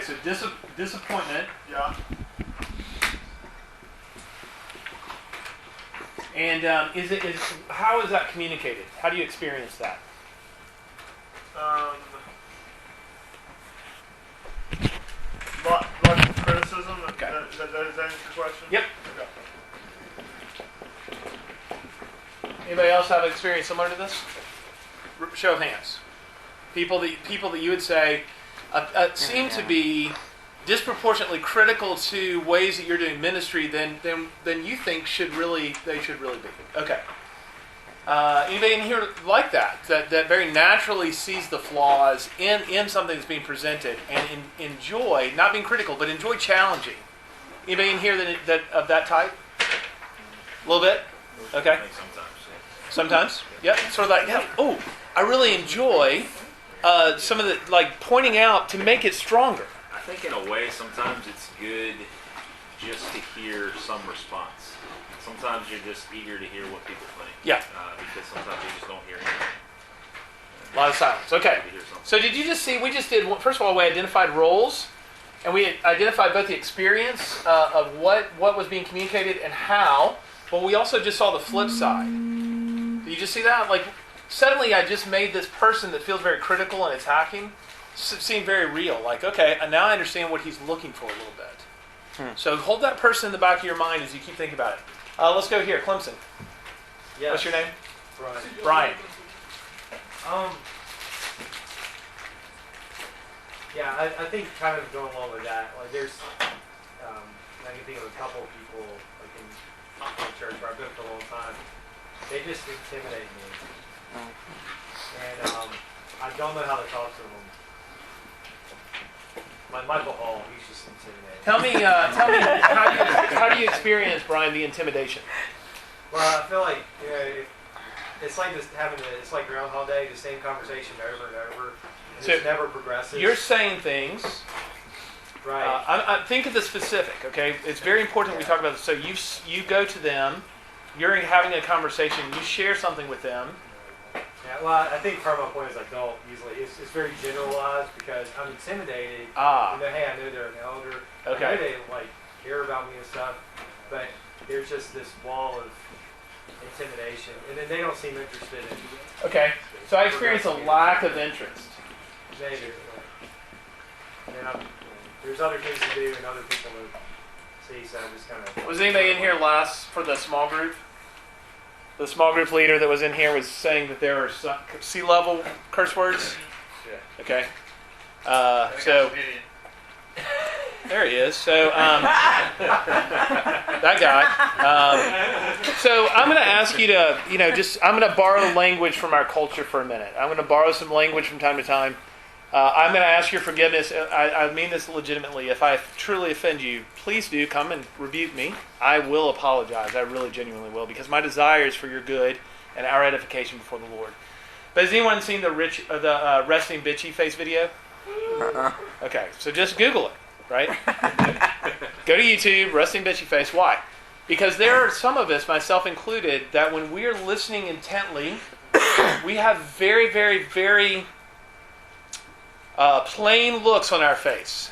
so disappointment. Yeah. And how is that communicated? How do you experience that? Lots of criticism. Okay. Does that answer your question? Yep. Okay. Anybody else have experience similar to this? Show of hands. People that you would say seem to be disproportionately critical to ways that you're doing ministry than you think they should really be. Okay. Anybody in here like that very naturally sees the flaws in something that's being presented and enjoy, not being critical, but enjoy challenging? Anybody in here that of that type? A little bit? Okay. Sometimes? Yep. Sort of like, yeah, oh, I really enjoy some of the, like, pointing out to make it stronger. I think in a way, sometimes it's good just to hear some response. Sometimes you're just eager to hear what people think. Yeah. Because sometimes you just don't hear anything. A lot of silence. Okay. So did you just see, we just did, first of all, we identified roles, and we identified both the experience of what was being communicated and how, but we also just saw the flip side. Did you just see that? Like, suddenly I just made this person that feels very critical and attacking seem very real. Like, okay, and now I understand what he's looking for a little bit. So hold that person in the back of your mind as you keep thinking about it. Let's go here, Clemson. Yes. What's your name? Brian. Brian. Yeah, I think kind of going along with that, like there's, I can think of a couple of people like in church where I've been for a long time. They just intimidate me, and I don't know how to talk to them. Like Michael Hall, he's just intimidating. Tell me, how do you experience, Brian, the intimidation? Well, I feel like it's like it's like Groundhog Day, the same conversation over and over. And So it never progresses. You're saying things. Right. I think of the specific. Okay, it's very important we talk about this. So you go to them, you're having a conversation, you share something with them. Yeah, well, I think from my point as adult, usually it's very generalized because I'm intimidated. Hey, I know they're an elder. Okay. I know they like care about me and stuff, but there's just this wall of intimidation, and then they don't seem interested in. Okay, so I experience a lack of interest. Maybe. And there's other things to do and other people to see, so I just kind of. Was anybody in here last for the small group? The small group leader that was in here was saying that there were C-level curse words. Yeah. Okay. So there he is. So that guy. So I'm going to ask you to, I'm going to borrow language from our culture for a minute. I'm going to borrow some language from time to time. I'm going to ask your forgiveness. I mean this legitimately. If I truly offend you, please do come and rebuke me. I will apologize. I really genuinely will, because my desire is for your good and our edification before the Lord. But has anyone seen the resting bitchy face video? Okay, so just Google it, right? Go to YouTube, resting bitchy face. Why? Because there are some of us, myself included, that when we are listening intently, we have very, very, very plain looks on our face.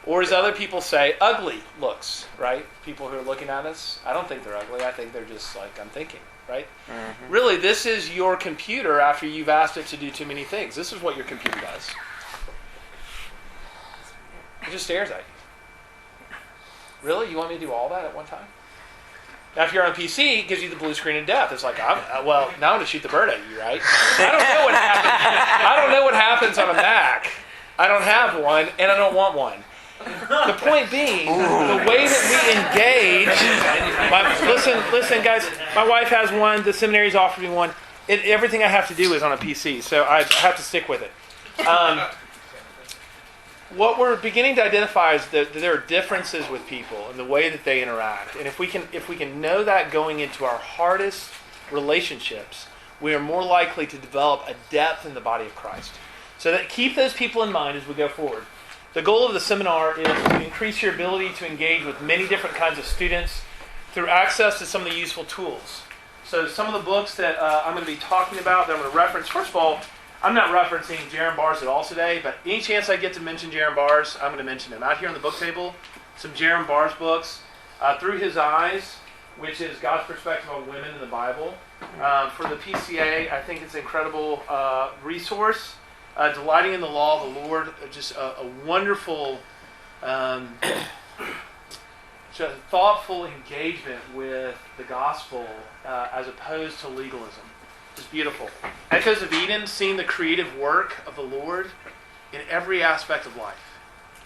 Or as other people say, ugly looks, right? People who are looking at us, I don't think they're ugly. I think they're just like, I'm thinking, right? Mm-hmm. Really, this is your computer after you've asked it to do too many things. This is what your computer does. It just stares at you. Really? You want me to do all that at one time? Now, if you're on PC, it gives you the blue screen of death. It's like, now I'm going to shoot the bird at you, right? I don't know what happens. I don't know what happens on a Mac. I don't have one, and I don't want one. The point being, the way that we engage. Listen, guys. My wife has one. The seminary's offered me one. Everything I have to do is on a PC, so I have to stick with it. What we're beginning to identify is that there are differences with people in the way that they interact, and if we can know that going into our hardest relationships, we are more likely to develop a depth in the body of Christ. So that keep those people in mind as we go forward. The goal of the seminar is to increase your ability to engage with many different kinds of students through access to some of the useful tools. So some of the books that I'm going to be talking about, that I'm going to reference, first of all, I'm not referencing Jaron Bars at all today, but any chance I get to mention Jaron Bars, I'm going to mention him. Out here on the book table, some Jaron Bars books, Through His Eyes, which is God's perspective on women in the Bible. For the PCA, I think it's an incredible resource. Delighting in the Law of the Lord, just a wonderful, just thoughtful engagement with the gospel as opposed to legalism. Just beautiful. Echoes of Eden, seeing the creative work of the Lord in every aspect of life.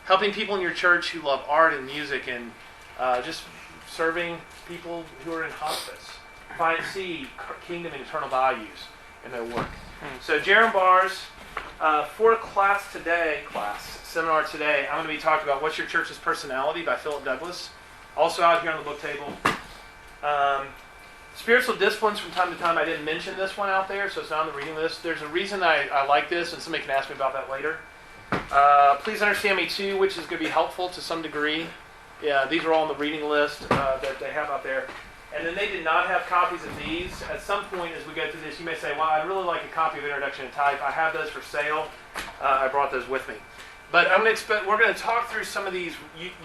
Helping people in your church who love art and music and just serving people who are in hospice. See kingdom and eternal values in their work. So Jaron Bars, for seminar today, I'm going to be talking about What's Your Church's Personality by Philip Douglas. Also out here on the book table. Spiritual disciplines from time to time. I didn't mention this one out there, so it's not on the reading list. There's a reason I like this, and somebody can ask me about that later. Please Understand Me Too, which is going to be helpful to some degree. Yeah, these are all on the reading list that they have out there. And then they did not have copies of these. At some point as we go through this, you may say, well, I'd really like a copy of Introduction to Type. I have those for sale. I brought those with me. But we're going to talk through some of these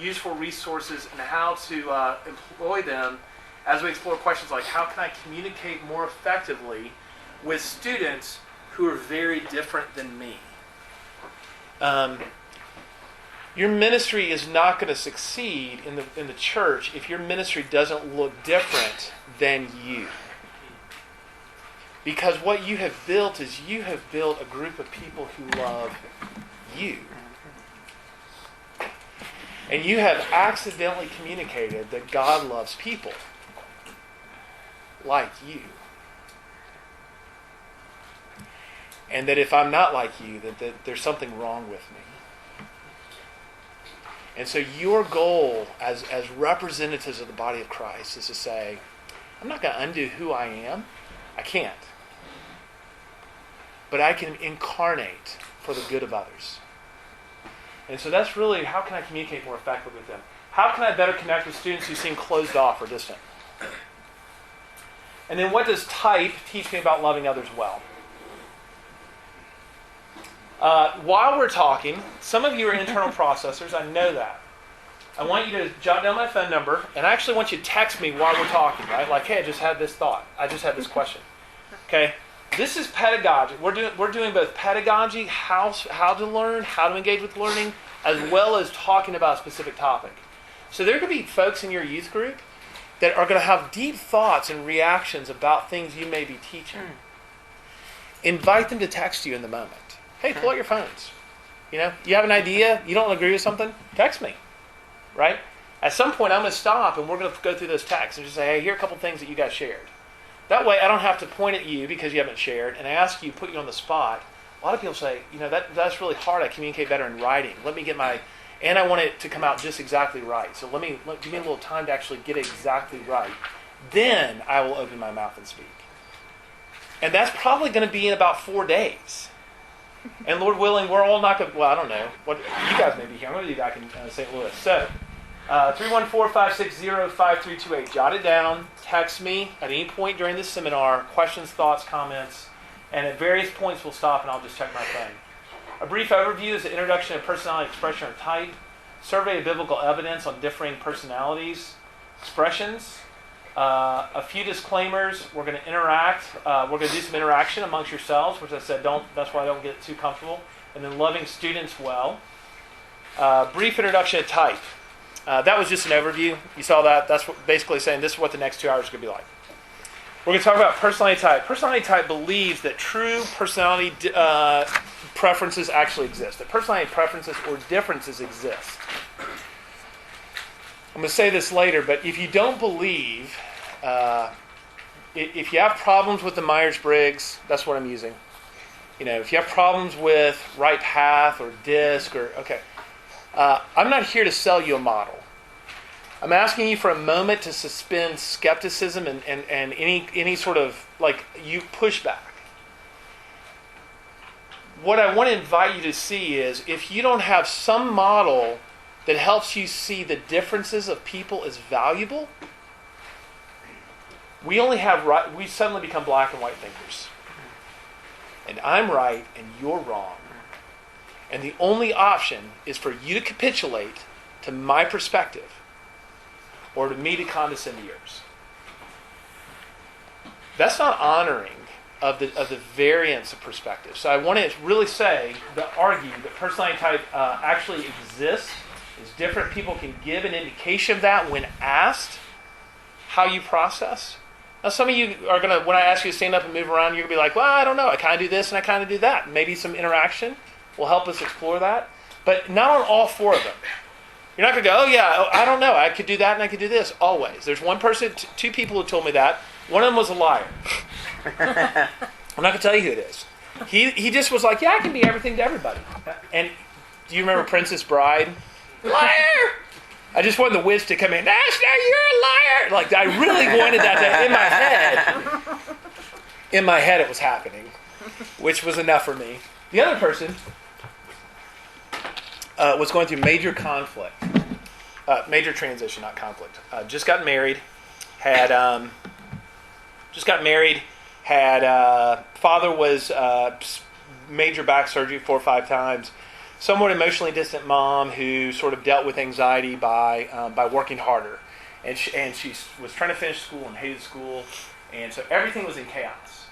useful resources and how to employ them as we explore questions like, how can I communicate more effectively with students who are very different than me? Your ministry is not going to succeed in the church if your ministry doesn't look different than you. Because what you have built is you have built a group of people who love you. And you have accidentally communicated that God loves people like you. And that if I'm not like you, that there's something wrong with me. And so your goal as representatives of the body of Christ is to say, I'm not going to undo who I am. I can't. But I can incarnate for the good of others. And so that's really, how can I communicate more effectively with them? How can I better connect with students who seem closed off or distant? And then what does type teach me about loving others well? While we're talking, some of you are internal processors. I know that. I want you to jot down my phone number, and I actually want you to text me while we're talking, right? Like, hey, I just had this thought. I just had this question. Okay? This is pedagogy. We're doing both pedagogy, how to learn, how to engage with learning, as well as talking about a specific topic. So there could be folks in your youth group that are going to have deep thoughts and reactions about things you may be teaching. Invite them to text you in the moment. Hey, pull out your phones. You have an idea, you don't agree with something, text me. Right? At some point, I'm going to stop and we're going to go through those texts and just say, hey, here are a couple things that you guys shared. That way, I don't have to point at you because you haven't shared and ask you, put you on the spot. A lot of people say, that's really hard. I communicate better in writing. Let me get and I want it to come out just exactly right. So give me a little time to actually get it exactly right. Then I will open my mouth and speak. And that's probably going to be in about 4 days. And Lord willing, we're all not going to, I don't know. What you guys may be here. I'm going to be back in St. Louis. So, 314-560-5328. Jot it down. Text me at any point during this seminar. Questions, thoughts, comments. And at various points, we'll stop and I'll just check my phone. A brief overview is the introduction of personality, expression, and type. Survey of biblical evidence on differing personalities, expressions. A few disclaimers. We're going to interact. We're going to do some interaction amongst yourselves, which I said that's why I don't get too comfortable. And then loving students well. Brief introduction to type. That was just an overview. You saw that. That's basically saying this is what the next 2 hours is going to be like. We're going to talk about personality type. Personality type believes that true personality preferences actually exist. That personality preferences or differences exist. I'm going to say this later, but if you don't believe, if you have problems with the Myers-Briggs, that's what I'm using. If you have problems with right path or DISC I'm not here to sell you a model. I'm asking you for a moment to suspend skepticism and any sort of you pushback. What I want to invite you to see is if you don't have some model that helps you see the differences of people as valuable, we suddenly become black and white thinkers. and I'm right and you're wrong. And the only option is for you to capitulate to my perspective or to me to condescend to yours. That's not honoring of the variance of perspective. So I want to really argue that personality type actually exists. Is different. People can give an indication of that when asked how you process. Now, some of you are going to, when I ask you to stand up and move around, you're going to be like, well, I don't know. I kind of do this and I kind of do that. Maybe some interaction will help us explore that. But not on all four of them. You're not going to go, I don't know. I could do that and I could do this. Always. There's one person, two people who told me that. One of them was a liar. I'm not going to tell you who it is. He just was like, I can be everything to everybody. And do you remember Princess Bride? Liar! I just wanted the witch to come in. Ashton, you're a liar! Like, I really wanted that in my head. In my head it was happening, which was enough for me. The other person was going through major conflict. Major transition, not conflict. Just got married. Father was major back surgery 4 or 5 times. Somewhat emotionally distant mom who sort of dealt with anxiety by working harder, and she was trying to finish school and hated school, and so everything was in chaos.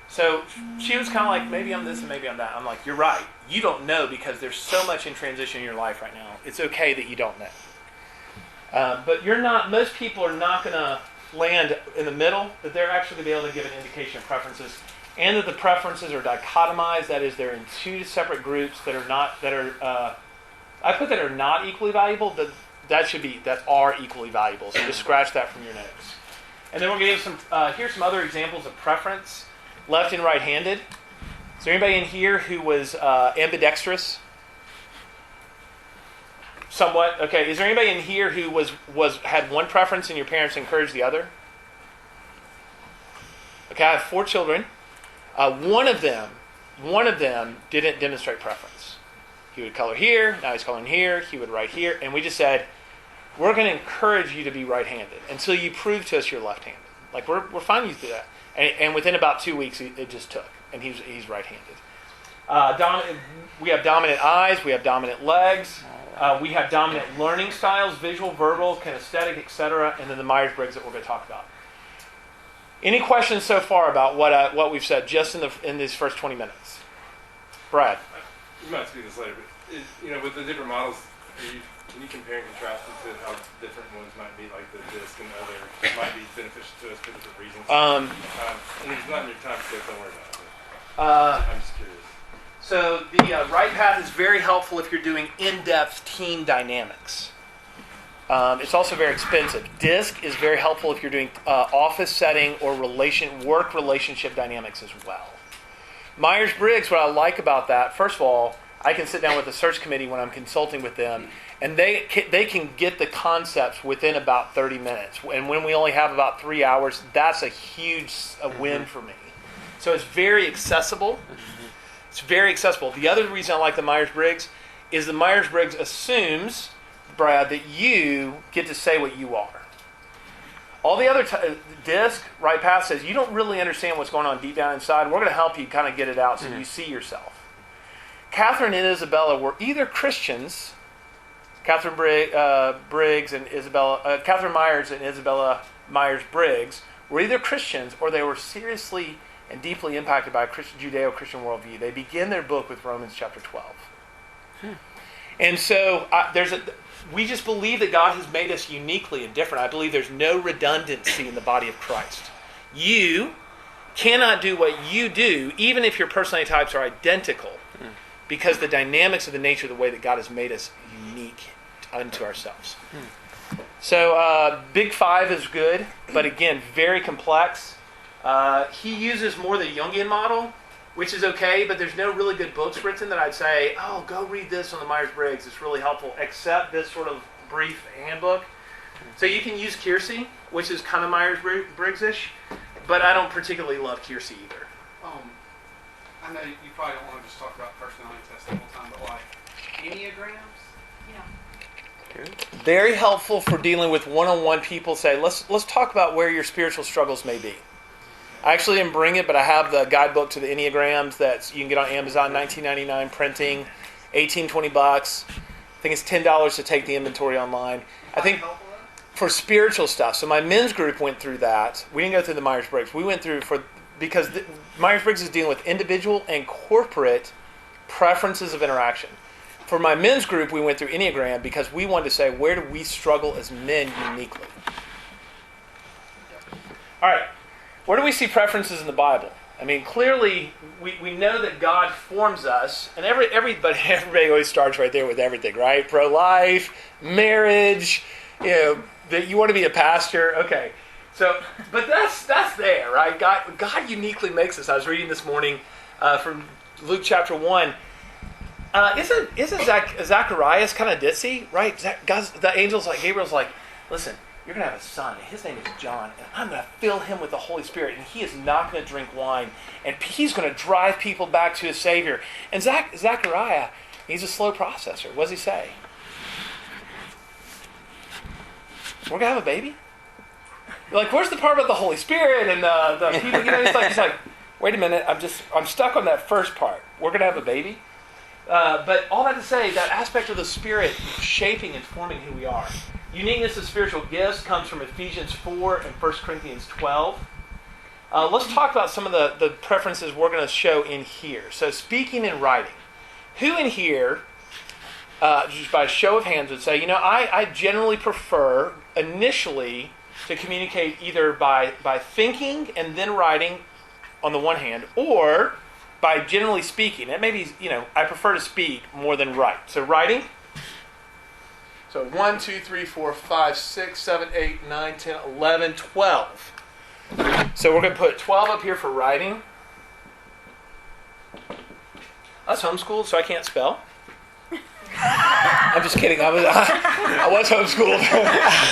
So she was kind of like, maybe I'm this and maybe I'm that. I'm like, you're right. You don't know because there's so much in transition in your life right now. It's okay that you don't know. But you're not. Most people are not going to land in the middle. That they're actually going to be able to give an indication of preferences. And that the preferences are dichotomized, that is, they're in 2 separate groups that are not equally valuable, but that are equally valuable. So just scratch that from your notes. And then we're going to give here's some other examples of preference, left and right-handed. Is there anybody in here who was ambidextrous? Somewhat. Okay. Is there anybody in here who had one preference and your parents encouraged the other? Okay, I have 4 children. One of them didn't demonstrate preference. He would color here, now he's coloring here, he would write here, and we just said, we're going to encourage you to be right-handed until you prove to us you're left-handed. Like, we're fine with you to do that. And within about 2 weeks, it just took, and he's right-handed. We have dominant eyes, we have dominant legs, we have dominant learning styles, visual, verbal, kinesthetic, etc., and then the Myers-Briggs that we're going to talk about. Any questions so far about what we've said just in these first 20 minutes? Brad? You might speak this later, but with the different models, can you compare and contrast it to how different ones might be, like the disc and other might be beneficial to us for different reasons? And it's not in your time, so don't worry about it. I'm just curious. So the right path is very helpful if you're doing in-depth team dynamics. It's also very expensive. DISC is very helpful if you're doing office setting or work relationship dynamics as well. Myers-Briggs, what I like about that, first of all, I can sit down with the search committee when I'm consulting with them, and they can get the concepts within about 30 minutes. And when we only have about 3 hours, that's a huge win for me. So it's very accessible. It's very accessible. The other reason I like the Myers-Briggs is the Myers-Briggs assumes, Brad, that you get to say what you are. All the other DISC, right path, says you don't really understand what's going on deep down inside. We're going to help you kind of get it out so you see yourself. Catherine and Isabella were either Christians, Catherine Myers and Isabella Myers-Briggs were either Christians or they were seriously and deeply impacted by a Judeo-Christian worldview. They begin their book with Romans chapter 12. And so we just believe that God has made us uniquely and different. I believe there's no redundancy in the body of Christ. You cannot do what you do, even if your personality types are identical, because the dynamics of the nature of the way that God has made us unique unto ourselves. So Big Five is good, but again, very complex. He uses more the Jungian model, which is okay, but there's no really good books written that I'd say, oh, go read this on the Myers-Briggs. It's really helpful, except this sort of brief handbook. So you can use Kiersey, which is kind of Myers-Briggs-ish, but I don't particularly love Kiersey either. I know you probably don't want to just talk about personality tests the whole time, but like Enneagrams? Yeah. Very helpful for dealing with one-on-one people. Say, let's talk about where your spiritual struggles may be. I actually didn't bring it, but I have the guidebook to the Enneagrams that you can get on Amazon, $19.99 printing, $18-20. I think it's $10 to take the inventory online. I think for spiritual stuff. So my men's group went through that. We didn't go through the Myers-Briggs. We went through because Myers-Briggs is dealing with individual and corporate preferences of interaction. For my men's group, we went through Enneagram because we wanted to say, where do we struggle as men uniquely? All right. Where do we see preferences in the Bible? I mean, clearly, we know that God forms us, and everybody always starts right there with everything, right? Pro-life, marriage, that you want to be a pastor. Okay. So, but that's there, right? God uniquely makes us. I was reading this morning from Luke chapter 1. Isn't Zacharias kind of ditzy, right? The angel's like, Gabriel's like, listen, you're going to have a son. His name is John, and I'm going to fill him with the Holy Spirit, and he is not going to drink wine, and he's going to drive people back to his Savior. And Zachariah, he's a slow processor. What does he say? We're going to have a baby? Like, where's the part about the Holy Spirit and the people? He's like, wait a minute, I'm stuck on that first part. We're going to have a baby? But all that to say, that aspect of the Spirit shaping and forming who we are. Uniqueness of spiritual gifts comes from Ephesians 4 and 1 Corinthians 12. Let's talk about some of the preferences we're going to show in here. So speaking and writing. Who in here, just by a show of hands, would say, I generally prefer initially to communicate either by thinking and then writing on the one hand, or by generally speaking. It may be, I prefer to speak more than write. So writing. So 1, 2, 3, 4, 5, 6, 7, 8, 9, 10, 11, 12. So we're going to put 12 up here for writing. I was homeschooled, so I can't spell. I'm just kidding. I was homeschooled.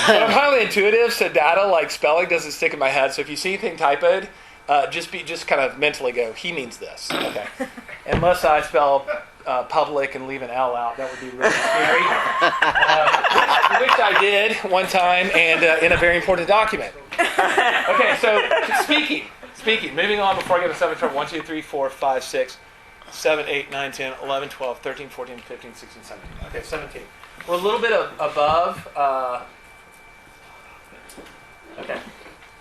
But I'm highly intuitive, so data like spelling doesn't stick in my head. So if you see anything typoed, just kind of mentally go, he means this. Okay. Unless I spell public and leave an L out, that would be really scary. Which I did one time and in a very important document. Okay, so speaking. Moving on before I get to 7, 12, 1, 2, 3, 4, 5, 6, 7, 8, 9, 10, 11, 12, 13, 14, 15, 16, 17. Okay, 17. We're a little bit above. Okay.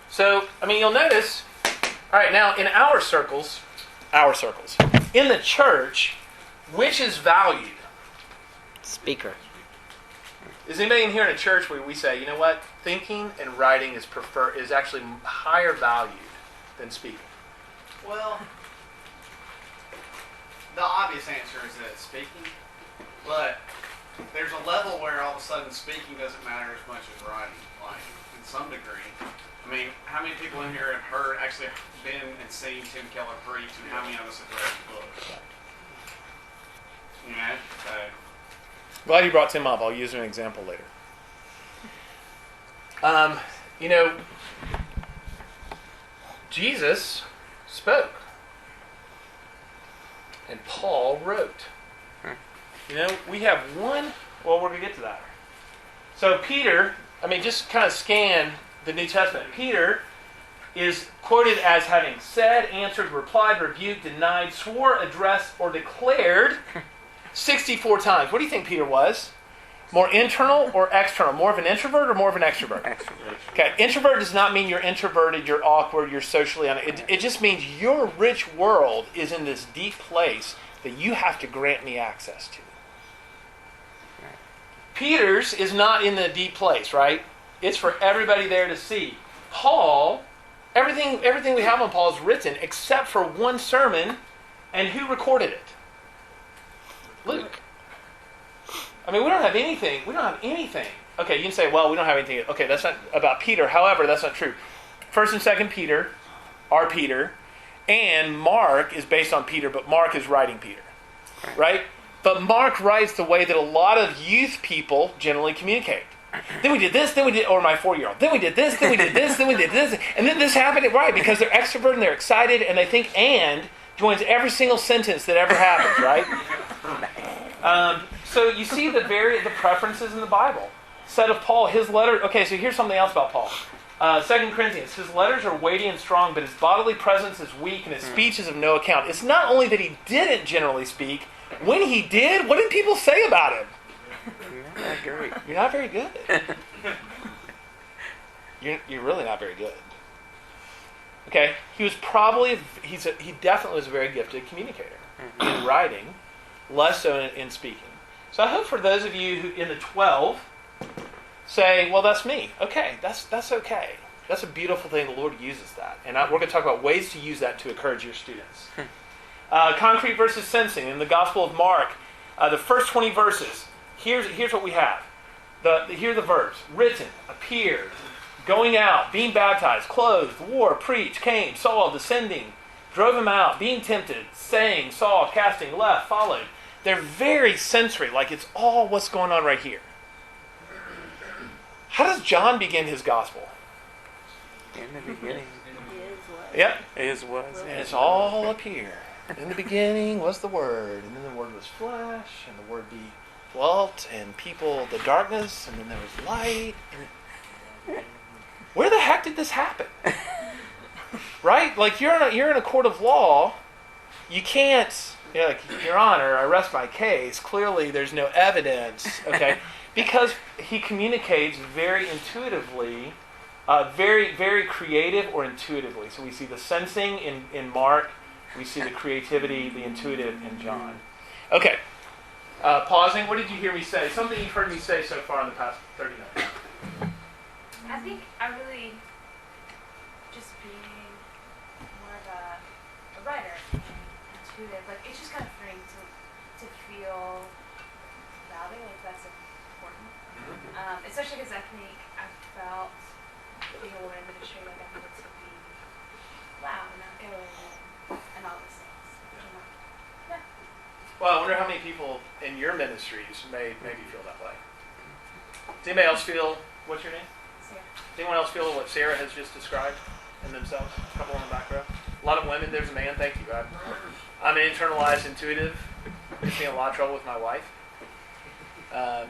So, you'll notice, all right, now in our circles, in the church, which is valued? Speaker. Is anybody in here in a church where we say, you know what, thinking and writing is actually higher valued than speaking? Well, the obvious answer is that it's speaking, but there's a level where all of a sudden speaking doesn't matter as much as writing, like in some degree. How many people in here have actually been and seen Tim Keller preach, and how many of us have read his books? So, Glad you brought Tim up. I'll use an example later. Jesus spoke. And Paul wrote. We have one. Well, we're going to get to that. So Peter, just kind of scan the New Testament. Peter is quoted as having said, answered, replied, rebuked, denied, swore, addressed, or declared 64 times. What do you think Peter was? More internal or external? More of an introvert or more of an extrovert? Extrovert. Okay, introvert does not mean you're introverted, you're awkward, you're socially it just means your rich world is in this deep place that you have to grant me access to. Peter's is not in the deep place, right? It's for everybody there to see. Paul, everything we have on Paul is written except for one sermon, and who recorded it? Luke. We don't have anything. Okay, you can say, well, we don't have anything. Okay, that's not about Peter. However, that's not true. 1st and 2nd Peter are Peter, and Mark is based on Peter, but Mark is writing Peter, right? But Mark writes the way that a lot of youth people generally communicate. Then we did this, or my 4-year-old. Then we did this, then we did this, then we did this, and then this happened, right? Because they're extrovert and they're excited, and they think "and" joins every single sentence that ever happens, right? So you see the preferences in the Bible. Said of Paul, his letter. Okay, so here's something else about Paul. 2 Corinthians, his letters are weighty and strong, but his bodily presence is weak and his speech is of no account. It's not only that he didn't generally speak, when he did, what did people say about him? You're not great. You're not very good. You're really not very good. Okay, he definitely was a very gifted communicator in writing, less so in speaking. So I hope for those of you who in the 12 say, well, that's me. Okay, that's okay. That's a beautiful thing. The Lord uses that. And we're going to talk about ways to use that to encourage your students. Concrete versus sensing. In the Gospel of Mark, the first 20 verses, here's what we have. Here are the verbs. Written, appeared, going out, being baptized, clothed, wore, preached, came, saw, descending, drove him out, being tempted, saying, saw, casting, left, followed. They're very sensory, like it's all what's going on right here. How does John begin his gospel? In the beginning. Yep. Is was. And it's all up here. In the beginning was the Word, and then the Word was flesh, and the Word dwelt, and people, the darkness, and then there was light. And where the heck did this happen? Right? Like you're in a court of law, you can't, like, Your Honor, I rest my case. Clearly there's no evidence, okay? Because he communicates very intuitively, very, very creative or intuitively. So we see the sensing in Mark, we see the creativity, the intuitive in John. Okay, pausing, what did you hear me say? Something you've heard me say so far in the past 30 minutes. I think I really just being more of a writer and intuitive. Like it's just kind of freeing to feel validating. Like that's important. Especially because I think I felt being a woman in ministry, like I needed to be loud and outgoing and all those things. Yeah. Well, I wonder how many people in your ministries made you feel that way. Does anybody else feel, what's your name? Sarah. Does anyone else feel what Sarah has just described in themselves? A couple in the back row. A lot of women, there's a man, thank you. I'm an internalized intuitive. Gets me in a lot of trouble with my wife. All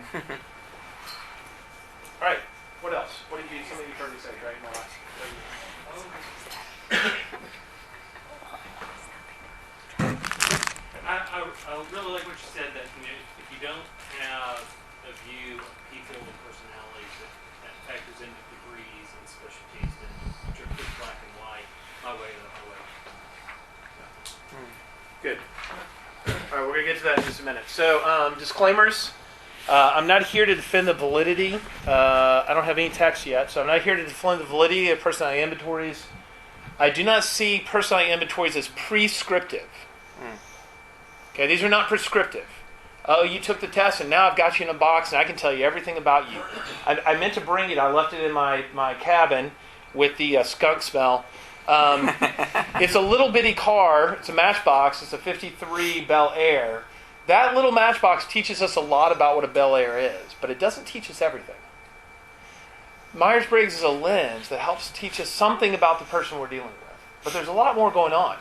right, what else? What did something you've heard me say right now? I really like what you said, that if you don't have a view of people and personalities that factors into degrees and specialties, then you're pretty black and white, my way or the highway. Good. All right, we're going to get to that in just a minute. So, disclaimers. I'm not here to defend the validity. I don't have any text yet, so I'm not here to defend the validity of personality inventories. I do not see personality inventories as prescriptive. Okay, these are not prescriptive. Oh, you took the test and now I've got you in a box and I can tell you everything about you. I meant to bring it. I left it in my cabin with the skunk smell. It's a little bitty car. It's a Matchbox. It's a 53 Bel Air. That little Matchbox teaches us a lot about what a Bel Air is, but it doesn't teach us everything. Myers-Briggs is a lens that helps teach us something about the person we're dealing with. But there's a lot more going on.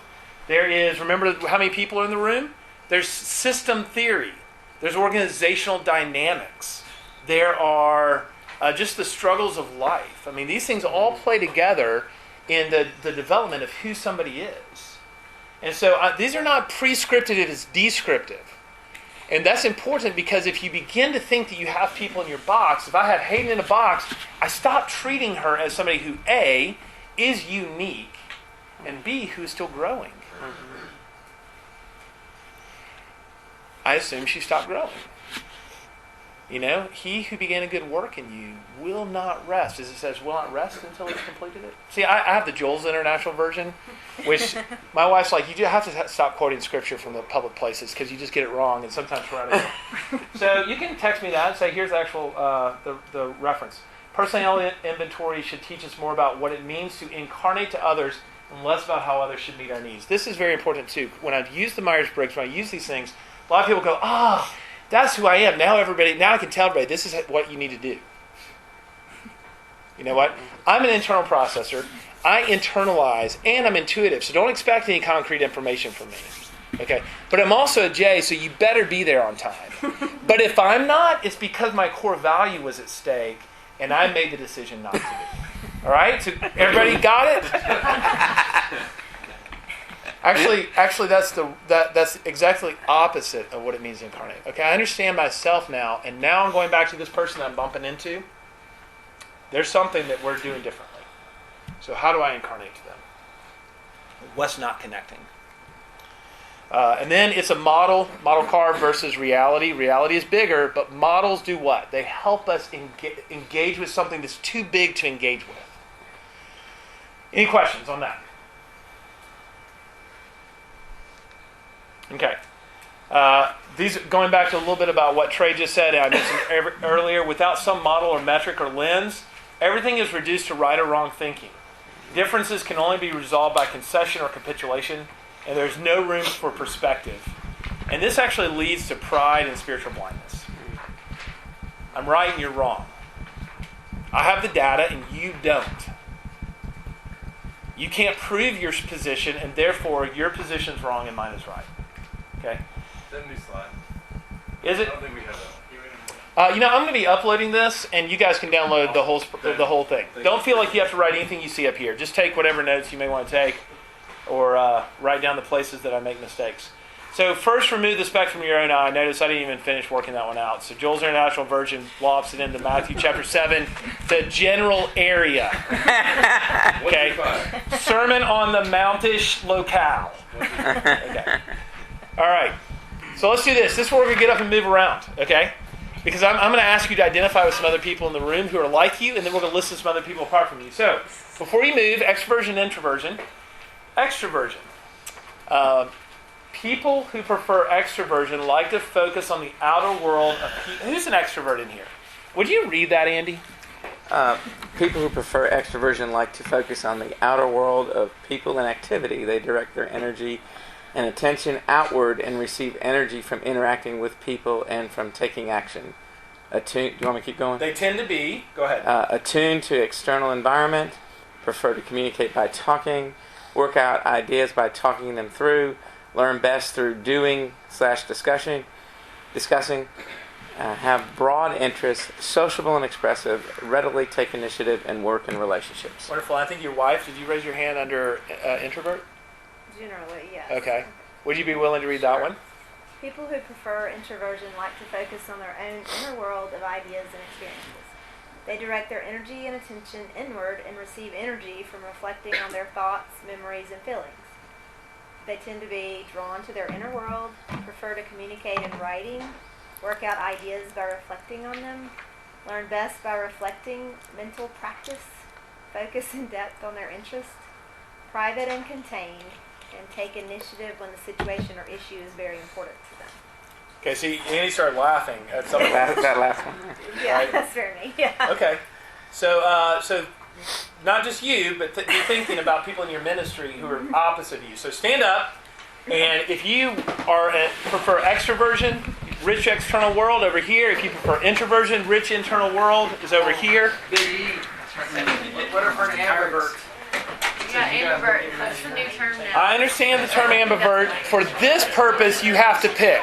There is, remember how many people are in the room? There's system theory. There's organizational dynamics. There are just the struggles of life. I mean, these things all play together in the development of who somebody is. And so these are not prescriptive, it's descriptive. And that's important because if you begin to think that you have people in your box, if I have Hayden in a box, I stop treating her as somebody who, A, is unique, and B, who is still growing. I assume she stopped growing. You know, he who began a good work in you will not rest. As it says, will not rest until he's completed it. See, I have the Joel's International Version, which my wife's like, you do have to stop quoting scripture from the public places because you just get it wrong and sometimes we're out of it. So you can text me that and say, here's the actual the reference. Personality inventory should teach us more about what it means to incarnate to others and less about how others should meet our needs. This is very important too. When I've used the Myers-Briggs, when I use these things, a lot of people go, that's who I am. Now I can tell everybody this is what you need to do. You know what? I'm an internal processor. I internalize and I'm intuitive. So don't expect any concrete information from me. Okay? But I'm also a J, so you better be there on time. But if I'm not, it's because my core value was at stake and I made the decision not to be. All right, so everybody got it? Actually, that's exactly opposite of what it means to incarnate. Okay, I understand myself now, and now I'm going back to this person I'm bumping into. There's something that we're doing differently. So how do I incarnate to them? What's not connecting? And then it's a model car versus reality. Reality is bigger, but models do what? They help us engage with something that's too big to engage with. Any questions on that? Okay. These going back to a little bit about what Trey just said, I mentioned earlier, without some model or metric or lens, everything is reduced to right or wrong thinking. Differences can only be resolved by concession or capitulation, and there's no room for perspective. And this actually leads to pride and spiritual blindness. I'm right and you're wrong. I have the data and you don't. You can't prove your position, and therefore your position's wrong and mine is right. Okay? That new slide. Is I it? don't think we have that. I'm going to be uploading this, and you guys can download the whole thing. Don't feel like you have to write anything you see up here. Just take whatever notes you may want to take, or write down the places that I make mistakes. So first, remove the speck from your own eye. Notice I didn't even finish working that one out. So Joel's International Version lops it into Matthew chapter 7, the general area. Okay. Sermon on the Mountish locale. Okay. All right. So let's do this. This is where we're going to get up and move around. Okay. Because I'm going to ask you to identify with some other people in the room who are like you, and then we're going to list some other people apart from you. So before you move, extroversion, introversion. Extroversion. People who prefer extroversion like to focus on the outer world of people. Who's an extrovert in here? Would you read that, Andy? People who prefer extroversion like to focus on the outer world of people and activity. They direct their energy and attention outward and receive energy from interacting with people and from taking action. Do you want me to keep going? They tend to be, go ahead. Attuned to external environment, prefer to communicate by talking, work out ideas by talking them through, learn best through doing/discussing, have broad interests, sociable and expressive, readily take initiative, and work in relationships. Wonderful. I think your wife, did you raise your hand under introvert? Generally, yes. Okay. Would you be willing to read that one? People who prefer introversion like to focus on their own inner world of ideas and experiences. They direct their energy and attention inward and receive energy from reflecting on their thoughts, memories, and feelings. They tend to be drawn to their inner world, prefer to communicate in writing, work out ideas by reflecting on them, learn best by reflecting, mental practice, focus in depth on their interests, private and contained, and take initiative when the situation or issue is very important to them. Okay, see, Andy started laughing at some of That last one. Yeah, Right. that's very me. Yeah. Okay. So not just you, but be thinking about people in your ministry who are opposite of you. So stand up, and if you prefer extroversion, rich external world over here. If you prefer introversion, rich internal world is over here. What are an ambivert? Yeah, ambivert. That's the new term now. I understand the term ambivert. For this purpose, you have to pick.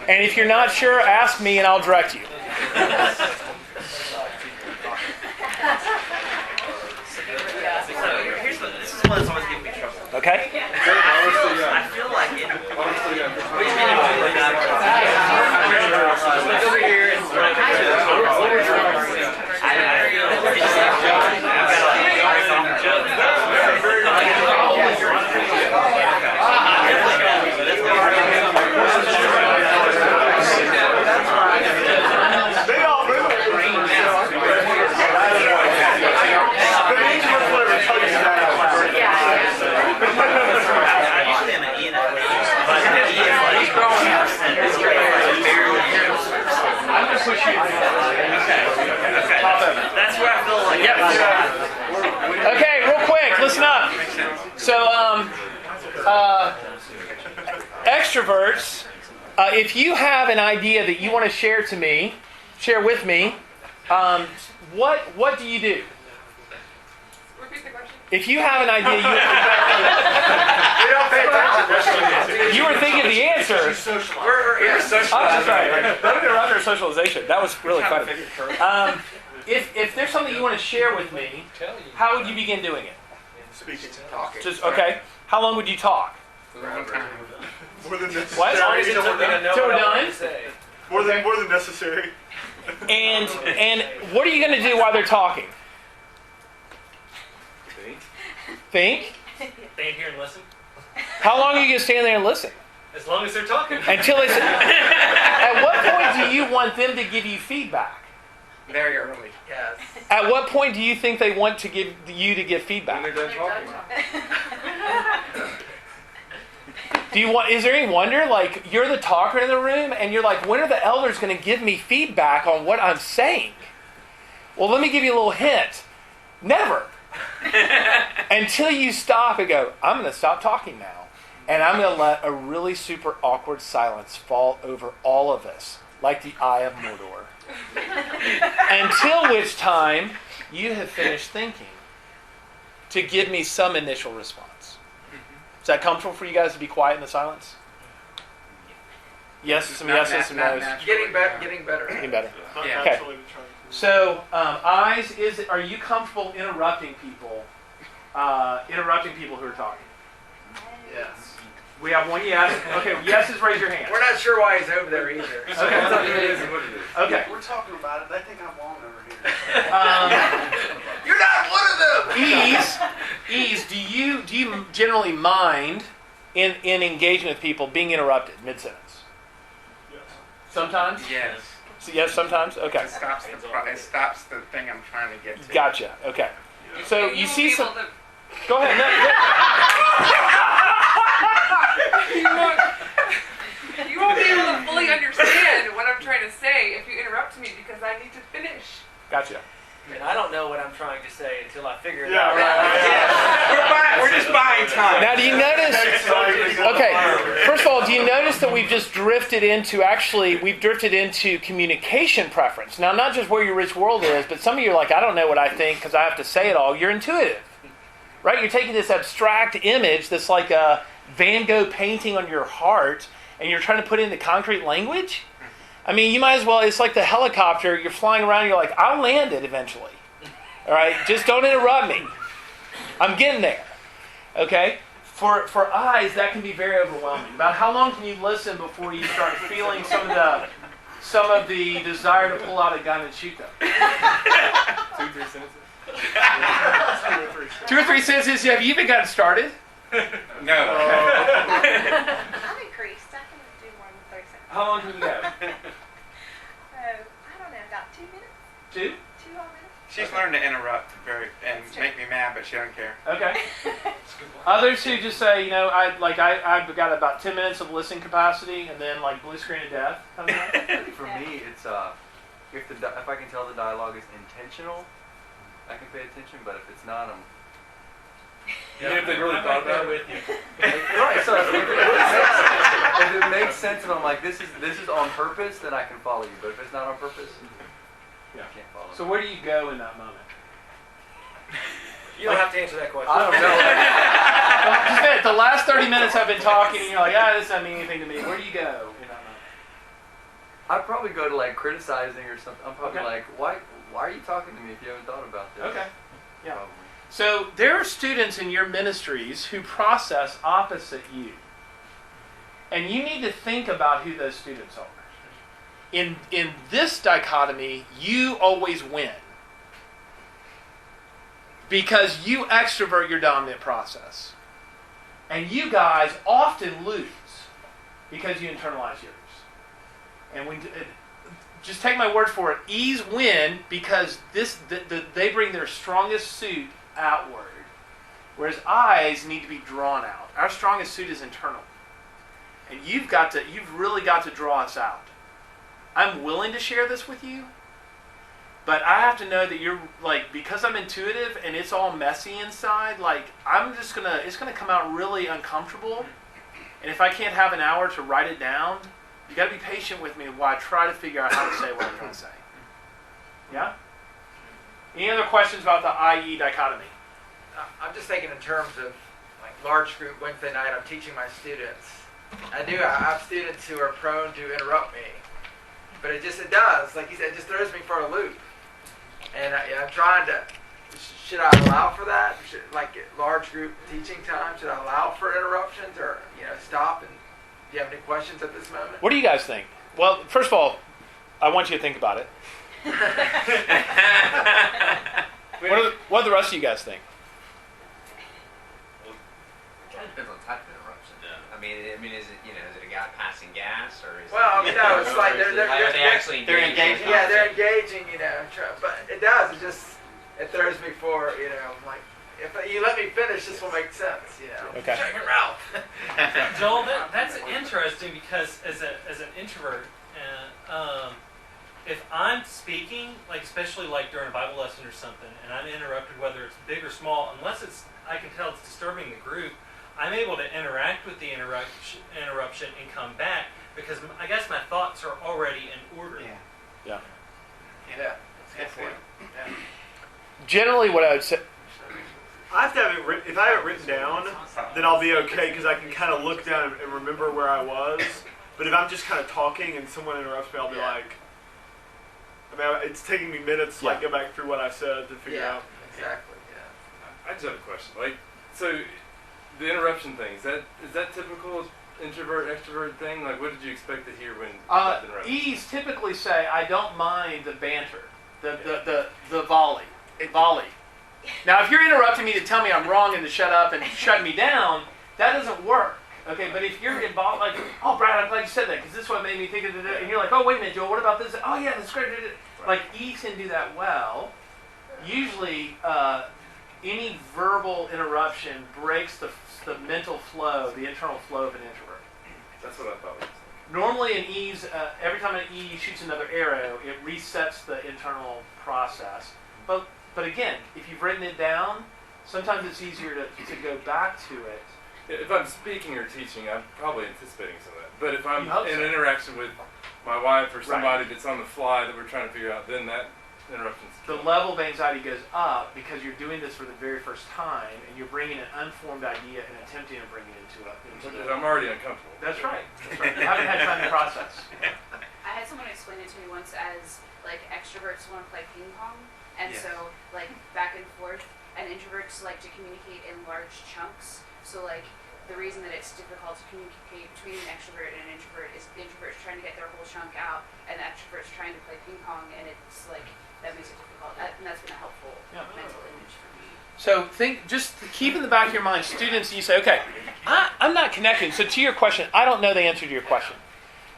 And if you're not sure, ask me and I'll direct you. This is one that's always giving me trouble. Okay? I feel like it. What do you mean over here and They all move. usually I'm an ENFP, but he is like I'm going to push you. okay. That's where I feel like Okay, real quick, listen up. So, extroverts, if you have an idea that you want to share with me, what do you do? Repeat the question. If you have an idea, you were thinking the answer. we're Oh, that's right. Don't interrupt our socialization. That was really funny. if there's something you want to share with me, how would you begin doing it? Speaking. Talking. Just okay. How long would you talk? More than necessary. What? As long as it took me to know Till what we're I wanted done? to say. More than necessary. And what are you going to do while they're talking? Think. Stand here and listen. How long are you going to stand there and listen? As long as they're talking. Until they say. At what point do you want them to give you feedback? Very early. Yes. At what point do you think they want to give you to give feedback? When they're done talking. Do you want? Is there any wonder? Like you're the talker in the room, and you're like, when are the elders going to give me feedback on what I'm saying? Well, let me give you a little hint. Never. Until you stop and go, I'm going to stop talking now, and I'm going to let a really super awkward silence fall over all of us, like the Eye of Mordor. Until which time you have finished thinking to give me some initial response. Is that comfortable for you guys to be quiet in the silence? Yes, some yeses, some no's. Getting better. Getting better. Getting better. Yeah. Okay. So, eyes, are you comfortable interrupting people? Interrupting people who are talking? Yes. We have one yes. Okay, yeses, raise your hand. We're not sure why he's over there either. Okay. We're talking about it. They think I'm long over here. You're not one of them. Ease. Do you generally mind in engaging with people being interrupted mid sentence? Sometimes. Yes. So yes, sometimes. Okay. It stops the thing I'm trying to get to. Gotcha. Okay. So you won't see be some. able to- Go ahead. You won't be able to fully understand what I'm trying to say if you interrupt me because I need to finish. Gotcha. And I don't know what I'm trying to say until I figure it Yeah, out. right. We're just buying time. Now, do you notice? Okay. First of all, do you notice that we've drifted into communication preference? Now, not just where your rich world is, but some of you are like, I don't know what I think because I have to say it all. You're intuitive, right? You're taking this abstract image that's like a Van Gogh painting on your heart, and you're trying to put it into concrete language. I mean, you might as well. It's like the helicopter. You're flying around. You're like, I'll land it eventually. All right, just don't interrupt me. I'm getting there. Okay. For eyes, that can be very overwhelming. About how long can you listen before you start feeling some of the desire to pull out a gun and shoot them? 2-3 sentences. 2 or 3 sentences. Have you even gotten started? No. I'm increased. I can do more than 30 seconds. How long can you go? I don't know, about 2 minutes? 2? 2 whole minutes? She's learned to interrupt and make me mad, but she doesn't care. Okay. Others who just say, I've got about 10 minutes of listening capacity, and then like blue screen of death comes out. For me, it's if I can tell the dialogue is intentional, I can pay attention. But if it's not, I'm Even if they really thought about it. with you. right. So if it makes sense, and I'm like, this is on purpose, then I can follow you. But if it's not on purpose, I can't follow. So where do you go in that moment? You don't have to answer that question. I don't know. Just admit, the last 30 minutes I've been talking, and you're like, this doesn't mean anything to me. Where do you go in that moment? I'd probably go to like criticizing or something. I'm probably Okay. like, why are you talking to me if you haven't thought about this? Okay. Yeah. Probably. So there are students in your ministries who process opposite you. And you need to think about who those students are. In this dichotomy, you always win. Because you extrovert your dominant process. And you guys often lose because you internalize yours. And just take my word for it, E's win because they bring their strongest suit outward, whereas I's need to be drawn out. Our strongest suit is internal. And you've really got to draw us out. I'm willing to share this with you, but I have to know that you're like, because I'm intuitive and it's all messy inside, like it's gonna come out really uncomfortable. And if I can't have an hour to write it down, you gotta be patient with me while I try to figure out how to say what I'm trying to say. Yeah? Any other questions about the IE dichotomy? I'm just thinking in terms of like large group Wednesday night. I'm teaching my students. I have students who are prone to interrupt me, but it does, like you said, it just throws me for a loop. And I'm trying to. Should I allow for that? Like large group teaching time, should I allow for interruptions or stop? And do you have any questions at this moment? What do you guys think? Well, first of all, I want you to think about it. What do the rest of you guys think? Kind of depends on the type of interruption. Yeah. I mean, is it is it a guy passing gas or is well, it? No, it's like are they actually engaging? Yeah, they're engaging. But it does. It throws me for I'm like, if you let me finish, this will make sense. Okay. Check it out. Joel, that's interesting because as an introvert, if I'm speaking, like especially like during a Bible lesson or something, and I'm interrupted, whether it's big or small, unless I can tell it's disturbing the group, I'm able to interact with the interruption and come back because I guess my thoughts are already in order. Yeah. That's good. Yeah. Generally, what I would say. I have to have it written. If I have it written down, then I'll be okay because I can kind of look down and remember where I was. But if I'm just kind of talking and someone interrupts me, I'll be like, it's taking me minutes to like go back through what I said to figure out. Exactly. Yeah. I just have a question. So the interruption thing, is that typical introvert extrovert thing? Like, what did you expect to hear when that interruption? E's typically say, I don't mind the banter, the volley. Now, if you're interrupting me to tell me I'm wrong and to shut up and shut me down, that doesn't work. Okay, but if you're involved, like, oh, Brad, I'm glad you said that because this is what made me think of it. And you're like, oh, wait a minute, Joel, what about this? Oh, yeah, that's great. Like, E can do that well. Usually, any verbal interruption breaks the mental flow, the internal flow of an introvert. That's what I thought. Normally, in E's, every time an E shoots another arrow, it resets the internal process. But again, if you've written it down, sometimes it's easier to go back to it. If I'm speaking or teaching, I'm probably anticipating some of that. But if I'm in so. an interaction with my wife or somebody that's on the fly that we're trying to figure out, then that interruption's the level of anxiety goes up because you're doing this for the very first time and you're bringing an unformed idea and attempting to bring it into I'm already uncomfortable. That's right. You haven't had time to process. I had someone explain it to me once as like extroverts want to play ping pong, and so like back and forth, and introverts like to communicate in large chunks. So like the reason that it's difficult to communicate between an extrovert and an introvert is the introvert's trying to get their whole chunk out, and the extrovert's trying to play ping pong, and it's like that makes it difficult. And that's been a helpful mental image for me. So just keep in the back of your mind, students, you say, okay, I'm not connecting. So to your question, I don't know the answer to your question.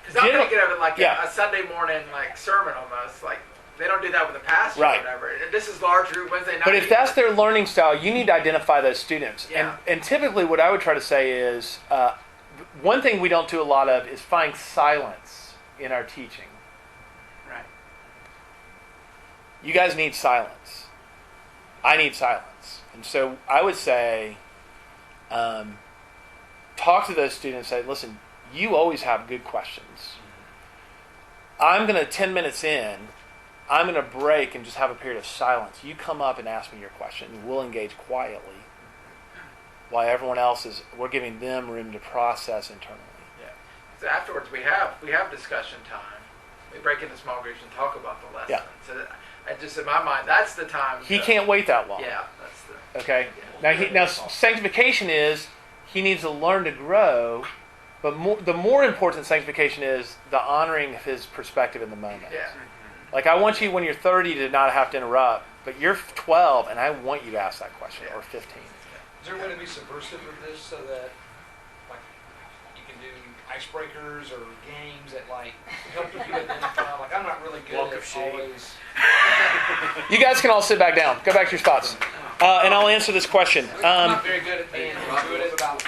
Because I'm thinking of it like a Sunday morning like sermon almost. Like they don't do that with a pastor or whatever. And this is large group Wednesday night. But if that's their learning style, you need to identify those students. Yeah. And typically what I would try to say is, one thing we don't do a lot of is find silence in our teaching. Right. You guys need silence. I need silence. And so I would say, talk to those students and say, listen, you always have good questions. I'm going to, 10 minutes in, I'm going to break and just have a period of silence. You come up and ask me your question. We'll engage quietly while everyone else we're giving them room to process internally. Yeah. So afterwards we have discussion time. We break into small groups and talk about the lesson. Yeah. So just in my mind, that's the time. He can't wait that long. Yeah, that's the. Okay. Now sanctification is he needs to learn to grow, but the more important sanctification is the honoring of his perspective in the moment. Yeah. Like I want you when you're 30 to not have to interrupt, but you're 12 and I want you to ask that question, or 15. Is there a way to be subversive of this so that, like, you can do icebreakers or games that like help you identify? Like, I'm not really good at always. You guys can all sit back down. Go back to your spots, and I'll answer this question. I'm not very good at being intuitive about.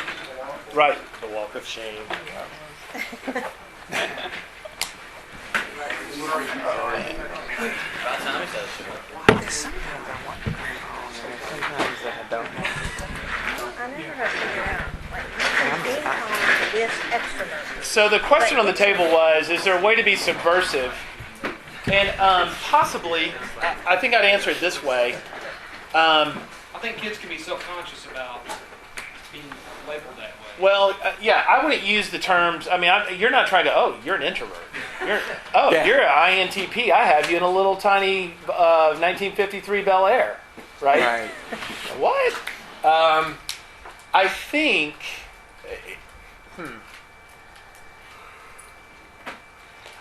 Right. The walk of shame. So the question on the table was, is there a way to be subversive? And possibly, I think I'd answer it this way. I think kids can be self-conscious about being labeled that way. Well, yeah, I wouldn't use the terms. I mean, you're not trying to. Oh, you're an introvert. You're Yeah. you're an INTP. I have you in a little tiny 1953 Bel Air, right? Right. What? I think.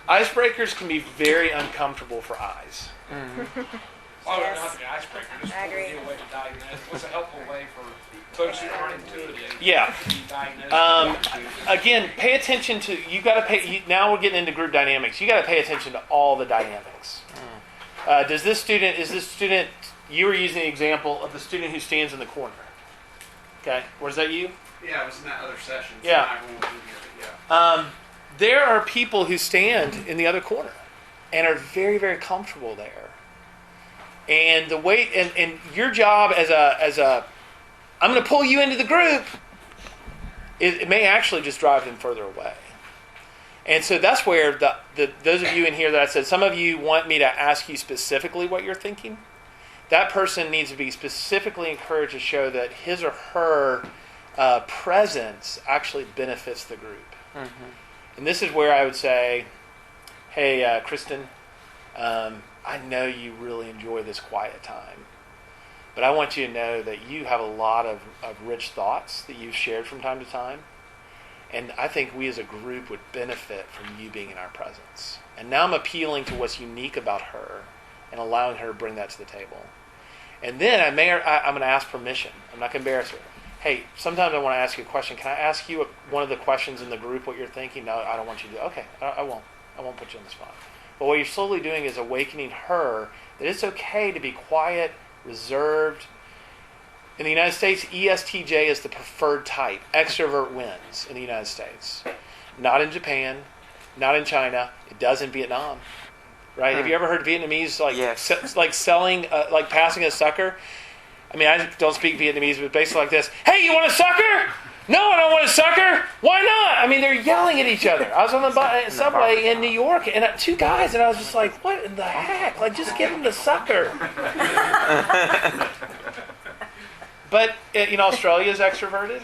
Icebreakers can be very uncomfortable for eyes. Oh, Yes. not the icebreaker. Just I agree. a way to diagnose. What's a helpful way for folks who aren't intuitive Yeah. to be diagnosed? Again, pay attention to. You got to pay. Now we're getting into group dynamics. You got to pay attention to all the dynamics. Is this student? You were using the example of the student who stands in the corner. Okay, was that you? Yeah, it was in that other session. So Yeah. not everyone was in here, but yeah. There are people who stand in the other corner and are very, very comfortable there. And the way and your job as a I'm going to pull you into the group, it may actually just drive them further away. And so that's where those of you in here that I said, some of you want me to ask you specifically what you're thinking. That person needs to be specifically encouraged to show that his or her presence actually benefits the group. Mm-hmm. And this is where I would say, hey, Kristen, I know you really enjoy this quiet time, but I want you to know that you have a lot of rich thoughts that you've shared from time to time. And I think we as a group would benefit from you being in our presence. And now I'm appealing to what's unique about her and allowing her to bring that to the table. And then I'm going to ask permission. I'm not going to embarrass her. Hey, sometimes I want to ask you a question. Can I ask you one of the questions in the group what you're thinking? No, I don't want you to do. Okay, I won't. I won't put you on the spot. But what you're slowly doing is awakening her that it's okay to be quiet, reserved. In the United States, ESTJ is the preferred type. Extrovert wins in the United States. Not in Japan, not in China. It does in Vietnam. Right? Have you ever heard Vietnamese like selling, like passing a sucker? I mean, I don't speak Vietnamese, but basically like this. Hey, you want a sucker? No, I don't want a sucker. Why not? I mean, they're yelling at each other. I was on the subway in New York, and two guys, and I was just like, what in the heck? Like, just give them the sucker. But, Australia is extroverted.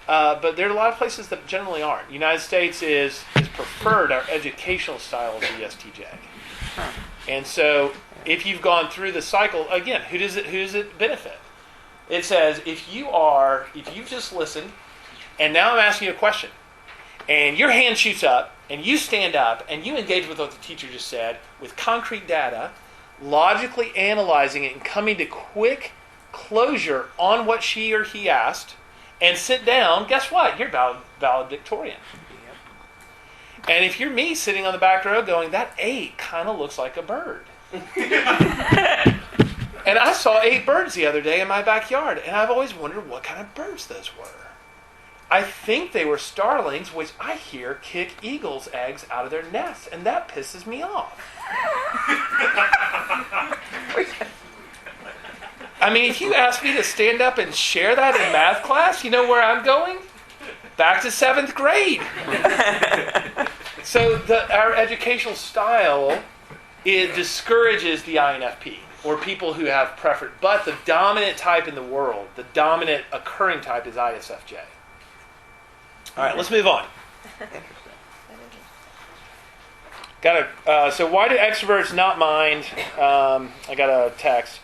But there are a lot of places that generally aren't. The United States is preferred. Our educational style is ESTJ. And so, if you've gone through the cycle, again, who does it benefit? It says, if you've just listened, and now I'm asking you a question, and your hand shoots up, and you stand up, and you engage with what the teacher just said, with concrete data, logically analyzing it, and coming to quick closure on what she or he asked, and sit down, guess what? You're valedictorian. And if you're me sitting on the back row going, that 8 kind of looks like a bird. And I saw 8 birds the other day in my backyard, and I've always wondered what kind of birds those were. I think they were starlings, which I hear kick eagles' eggs out of their nests, and that pisses me off. I mean, if you ask me to stand up and share that in math class, you know where I'm going? Back to 7th grade. So our educational style, it discourages the INFP, or people who have preference. But the dominant type in the world, the dominant occurring type is ISFJ. All right, let's move on. So why do extroverts not mind, I got a text.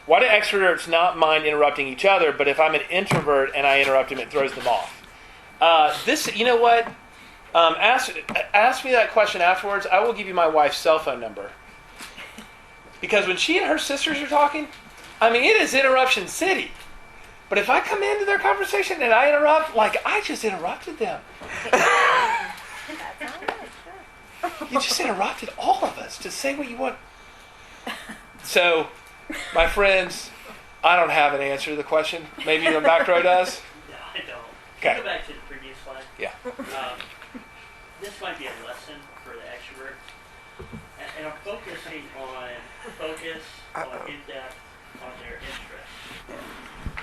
Why do extroverts not mind interrupting each other, but if I'm an introvert and I interrupt them, it throws them off? You know what? Ask me that question afterwards. I will give you my wife's cell phone number. Because when she and her sisters are talking, I mean, it is interruption city. But if I come into their conversation and I interrupt, like I just interrupted them. You just interrupted all of us to say what you want. So, my friends, I don't have an answer to the question. Maybe the back row does? No, I don't. Okay. Go back to the previous slide. Yeah. This might be a lesson for the extrovert. And I'm focusing on in-depth, on their interests.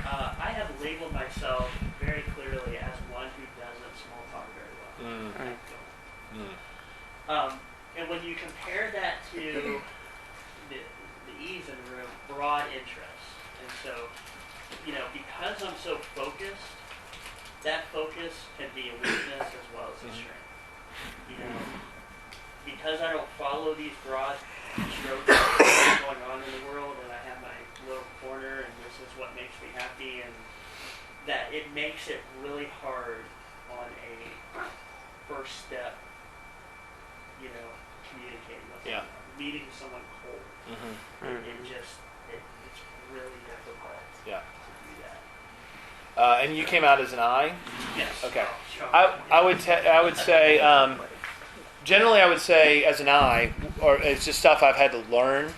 I have labeled myself very clearly as one who doesn't small talk very well. And when you compare that to the E's in the room, broad interests. And so, because I'm so focused, that focus can be a weakness as well as a strength. You know, because I don't follow these broad strokes of what's going on in the world, and I have my little corner, and this is what makes me happy, and that it makes it really hard on a first step, you know, communicating with Yeah. someone, meeting someone cold. It's really difficult Yeah. to do that. And you came out as an I? Yes. Okay. Sure. I would say, generally I would say as an I, or it's just stuff I've had to learn.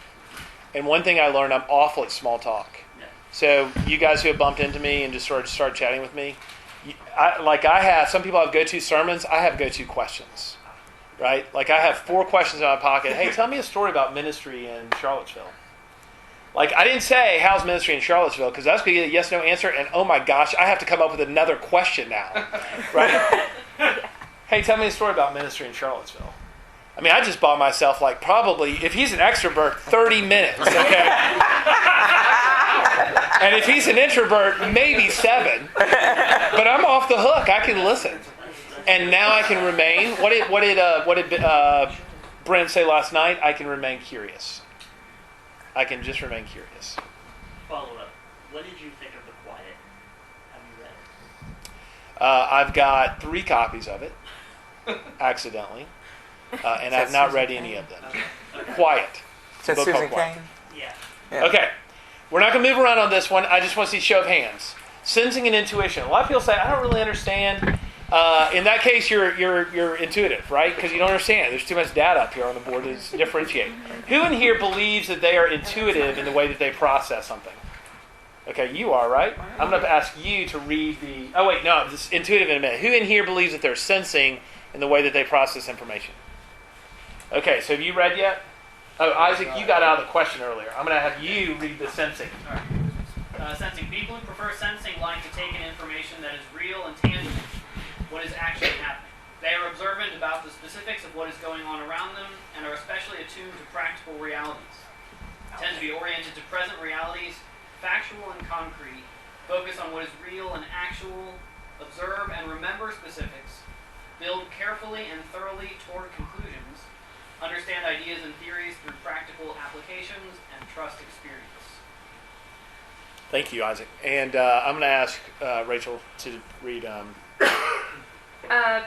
And one thing I learned, I'm awful at small talk. Yeah. So you guys who have bumped into me and just sort of started chatting with me, I have, some people have go-to sermons, I have go-to questions, right? Like I have 4 questions in my pocket. Hey, tell me a story about ministry in Charlottesville. Like I didn't say, how's ministry in Charlottesville? Because that's going to get a yes-no answer, and oh my gosh, I have to come up with another question now, right? Hey, tell me a story about ministry in Charlottesville. I mean, I just bought myself like probably, if he's an extrovert, 30 minutes, okay? And if he's an introvert, maybe 7. But I'm off the hook. I can listen. And now I can remain. What did Brent say last night? I can remain curious. I can just remain curious. Follow up. What did you think of The Quiet? Have you read it? I've got 3 copies of it, accidentally. And I've not read any of them. Quiet. Is that Book called Susan Quiet. Cain? Yeah. Okay. We're not going to move around on this one. I just want to see show of hands. Sensing and intuition. A lot of people say, I don't really understand. In that case, you're intuitive, right? Because you don't understand. There's too much data up here on the board to differentiate. Who in here believes that they are intuitive in the way that they process something? Okay, you are, right? I'm going to ask you to read the... Oh, wait, no. This is intuitive in a minute. Who in here believes that they're sensing in the way that they process information? Okay, so have you read yet? Oh, Isaac, you got out of the question earlier. I'm going to have you read the sensing. All right. Sensing. People who prefer sensing like to take in information that is real and tangible, what is actually happening. They are observant about the specifics of what is going on around them and are especially attuned to practical realities. Tend to be oriented to present realities, factual and concrete, focus on what is real and actual, observe and remember specifics, build carefully and thoroughly toward conclusions, understand ideas and theories through practical applications, and trust experience. Thank you, Isaac. And I'm going to ask Rachel to read...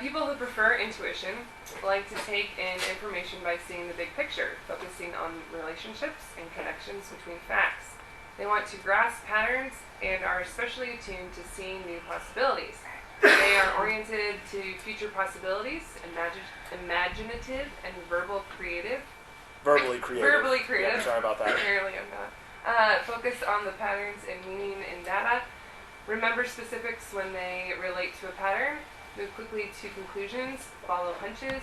People who prefer intuition like to take in information by seeing the big picture, focusing on relationships and connections between facts. They want to grasp patterns and are especially attuned to seeing new possibilities. They are oriented to future possibilities, imaginative, and verbally creative. Verbally creative. Yeah, sorry about that. Apparently I'm not. Focus on the patterns and meaning in data. Remember specifics when they relate to a pattern. Move quickly to conclusions. Follow hunches.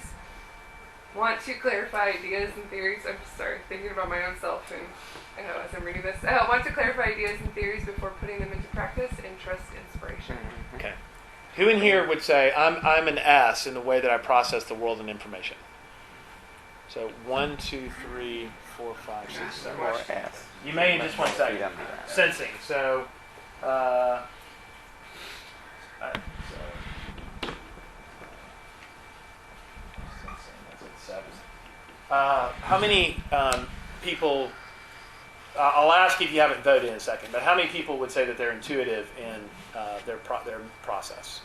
Want to clarify ideas and theories. I'm sorry, thinking about my own self and as I'm reading this. Want to clarify ideas and theories before putting them into practice and trust inspiration. Okay. Who in here would say, I'm an S in the way that I process the world and information? So 1, 2, 3, 4, 5, 6, 7. More S. You may in just 1 second. Sensing. So, how many people, I'll ask if you haven't voted in a second, but how many people would say that they're intuitive in their process?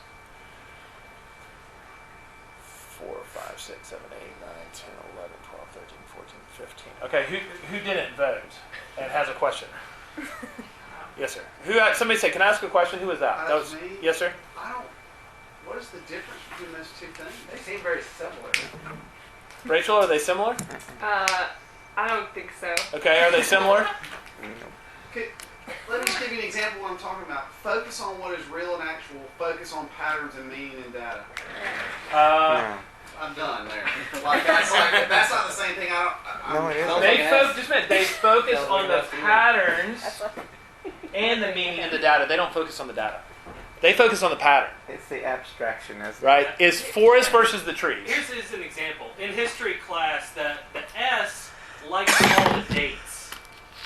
4, 5, 6, 7, 8, 9, 10, 11, 12, 13, 14, 15. Okay, who didn't vote and has a question? Yes, sir. Somebody say, can I ask a question? Who was that? That was me. Yes, sir. What is the difference between those two things? They seem very similar. Rachel, are they similar? I don't think so. Okay, are they similar? Let me just give you an example of what I'm talking about. Focus on what is real and actual. Focus on patterns and meaning and data. I'm done there. That's not the same thing. They focus on the patterns and the meaning and the data. They don't focus on the data. They focus on the pattern. It's the abstraction, isn't it? Right? It's forest versus the trees. Here's an example. In history class, the S likes all the dates,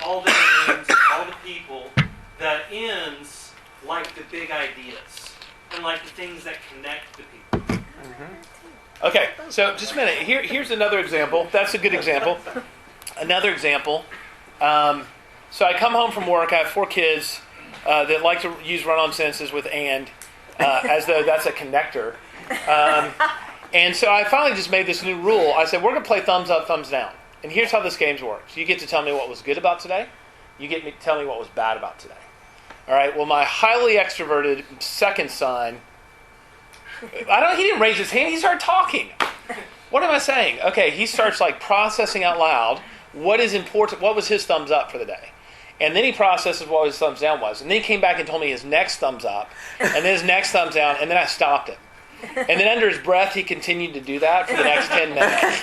all the names, all the people. The N's like the big ideas. and like the things that connect the people. Okay, so just a minute. Here's another example. That's a good example. Another example. So I come home from work. I have 4 kids that like to use run-on sentences with "and," as though that's a connector. And so I finally just made this new rule. I said, we're going to play thumbs up, thumbs down. And here's how this game works. You get to tell me what was good about today. You get to tell me what was bad about today. All right, well, my highly extroverted second son, he didn't raise his hand. He started talking. What am I saying? Okay, he starts like processing out loud what is important, what was his thumbs up for the day. And then he processes what his thumbs down was. And then he came back and told me his next thumbs up, and then his next thumbs down, and then I stopped him. And then under his breath, he continued to do that for the next 10 minutes.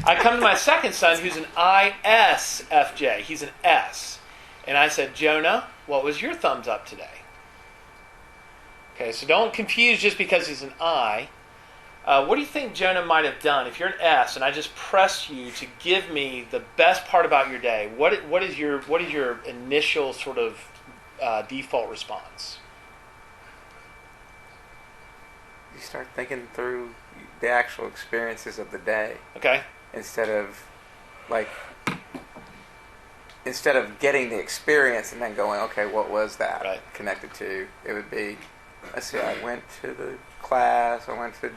I come to my second son, who's an ISFJ. He's an S. And I said, Jonah, what was your thumbs up today? Okay, so don't confuse just because he's an I. What do you think Jonah might have done if you're an S and I just pressed you to give me the best part about your day? What is your initial sort of default response? You start thinking through the actual experiences of the day. Okay. Instead of getting the experience and then going, okay, what was that connected to? It would be, let's see, I went to the class, I went to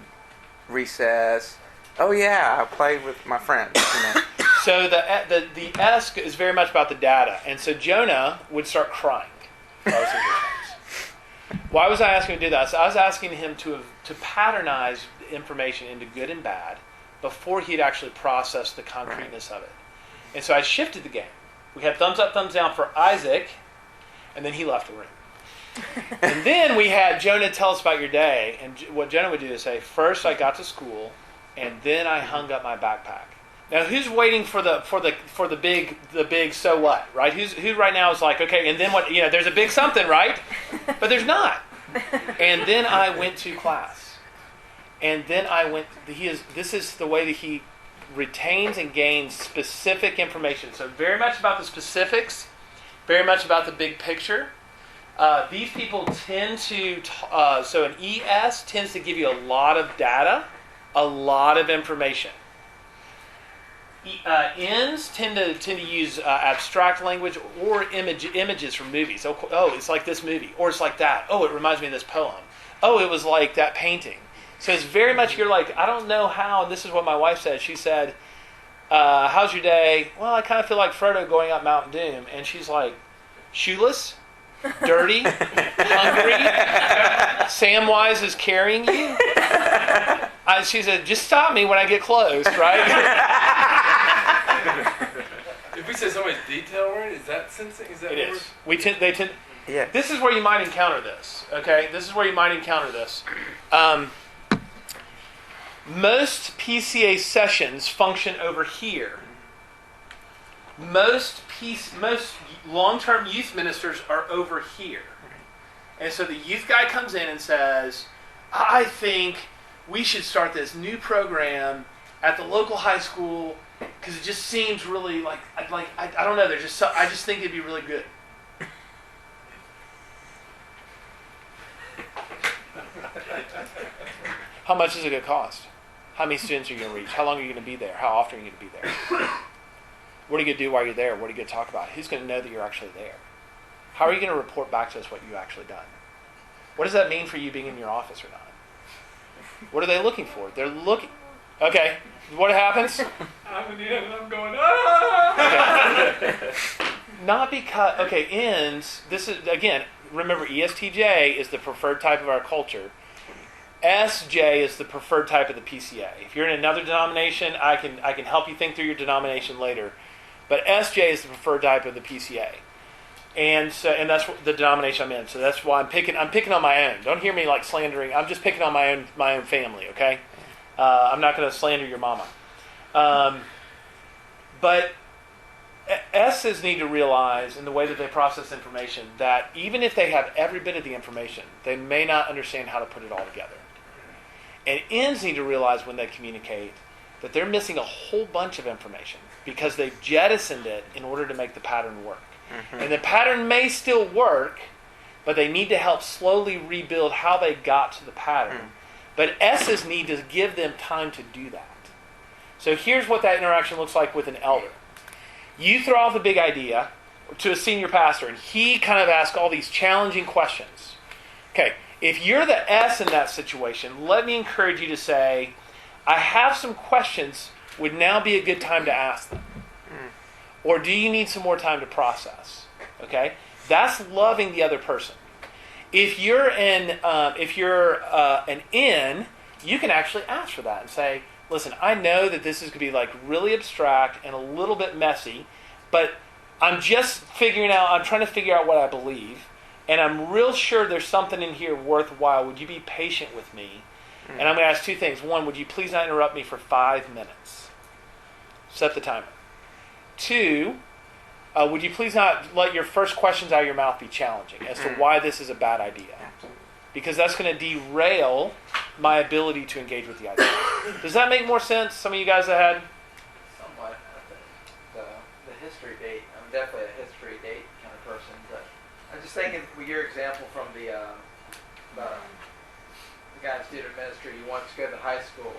recess. Oh yeah, I played with my friends. So the S is very much about the data, and so Jonah would start crying. Why was I asking him to do that? So I was asking him to patternize information into good and bad before he'd actually processed the concreteness of it. And so I shifted the game. We had thumbs up, thumbs down for Isaac, and then he left the room. And then we had Jonah tell us about your day, and what Jonah would do is say, first I got to school, and then I hung up my backpack. Now who's waiting for the big so what, right? Who right now is like, okay, and then what? There's a big something, right? But there's not. And then I went to class, and then this is the way that he retains and gains specific information. So very much about the specifics, very much about the big picture. These people tend to, so an ES tends to give you a lot of data, a lot of information. Ns tend to use abstract language or images from movies. Oh, it's like this movie, or it's like that. Oh, it reminds me of this poem. Oh, it was like that painting. So it's very much, you're like, I don't know how, and this is what my wife said. She said, how's your day? Well, I kind of feel like Frodo going up Mount Doom. And she's like, shoeless, dirty, hungry, Samwise is carrying you? She said, just stop me when I get close, right? If we say somebody's detail-oriented, is that sensing? Is that it is. They tend. Yeah. This is where you might encounter this. Okay, this is where you might encounter this. Most PCA sessions function over here. Most long-term youth ministers are over here. And so the youth guy comes in and says, I think we should start this new program at the local high school because it just seems really I don't know, I just think it'd be really good. How much is it going to cost? How many students are you going to reach? How long are you going to be there? How often are you going to be there? What are you going to do while you're there? What are you going to talk about? Who's going to know that you're actually there? How are you going to report back to us what you've actually done? What does that mean for you being in your office or not? What are they looking for? They're looking... Okay, what happens? I'm in the end and I'm going, ah! Okay. Not because... Okay, ends... This is, again, remember, ESTJ is the preferred type of our culture. SJ is the preferred type of the PCA. If you're in another denomination, I can help you think through your denomination later. But SJ is the preferred type of the PCA. And that's the denomination I'm in. So that's why I'm picking on my own. Don't hear me like slandering. I'm just picking on my own family, okay? I'm not going to slander your mama. But S's need to realize in the way that they process information that even if they have every bit of the information, they may not understand how to put it all together. And N's need to realize when they communicate that they're missing a whole bunch of information because they've jettisoned it in order to make the pattern work. Mm-hmm. And the pattern may still work, but they need to help slowly rebuild how they got to the pattern. But S's need to give them time to do that. So here's what that interaction looks like with an elder. You throw out the big idea to a senior pastor, and he kind of asks all these challenging questions. Okay, if you're the S in that situation, let me encourage you to say, I have some questions, would now be a good time to ask them? Or do you need some more time to process? Okay, that's loving the other person. If you're an N, you can actually ask for that and say, listen, I know that this is going to be like really abstract and a little bit messy, but I'm just I'm trying to figure out what I believe, and I'm real sure there's something in here worthwhile. Would you be patient with me? And I'm going to ask two things. One, would you please not interrupt me for 5 minutes? Set the timer. 2, would you please not let your first questions out of your mouth be challenging as to why this is a bad idea? Because that's going to derail my ability to engage with the idea. Does that make more sense? Some of you guys that had? Somewhat. The history date. I'm definitely a history date kind of person. But I'm just thinking with your example from the guy in student ministry, he wants to go to high school.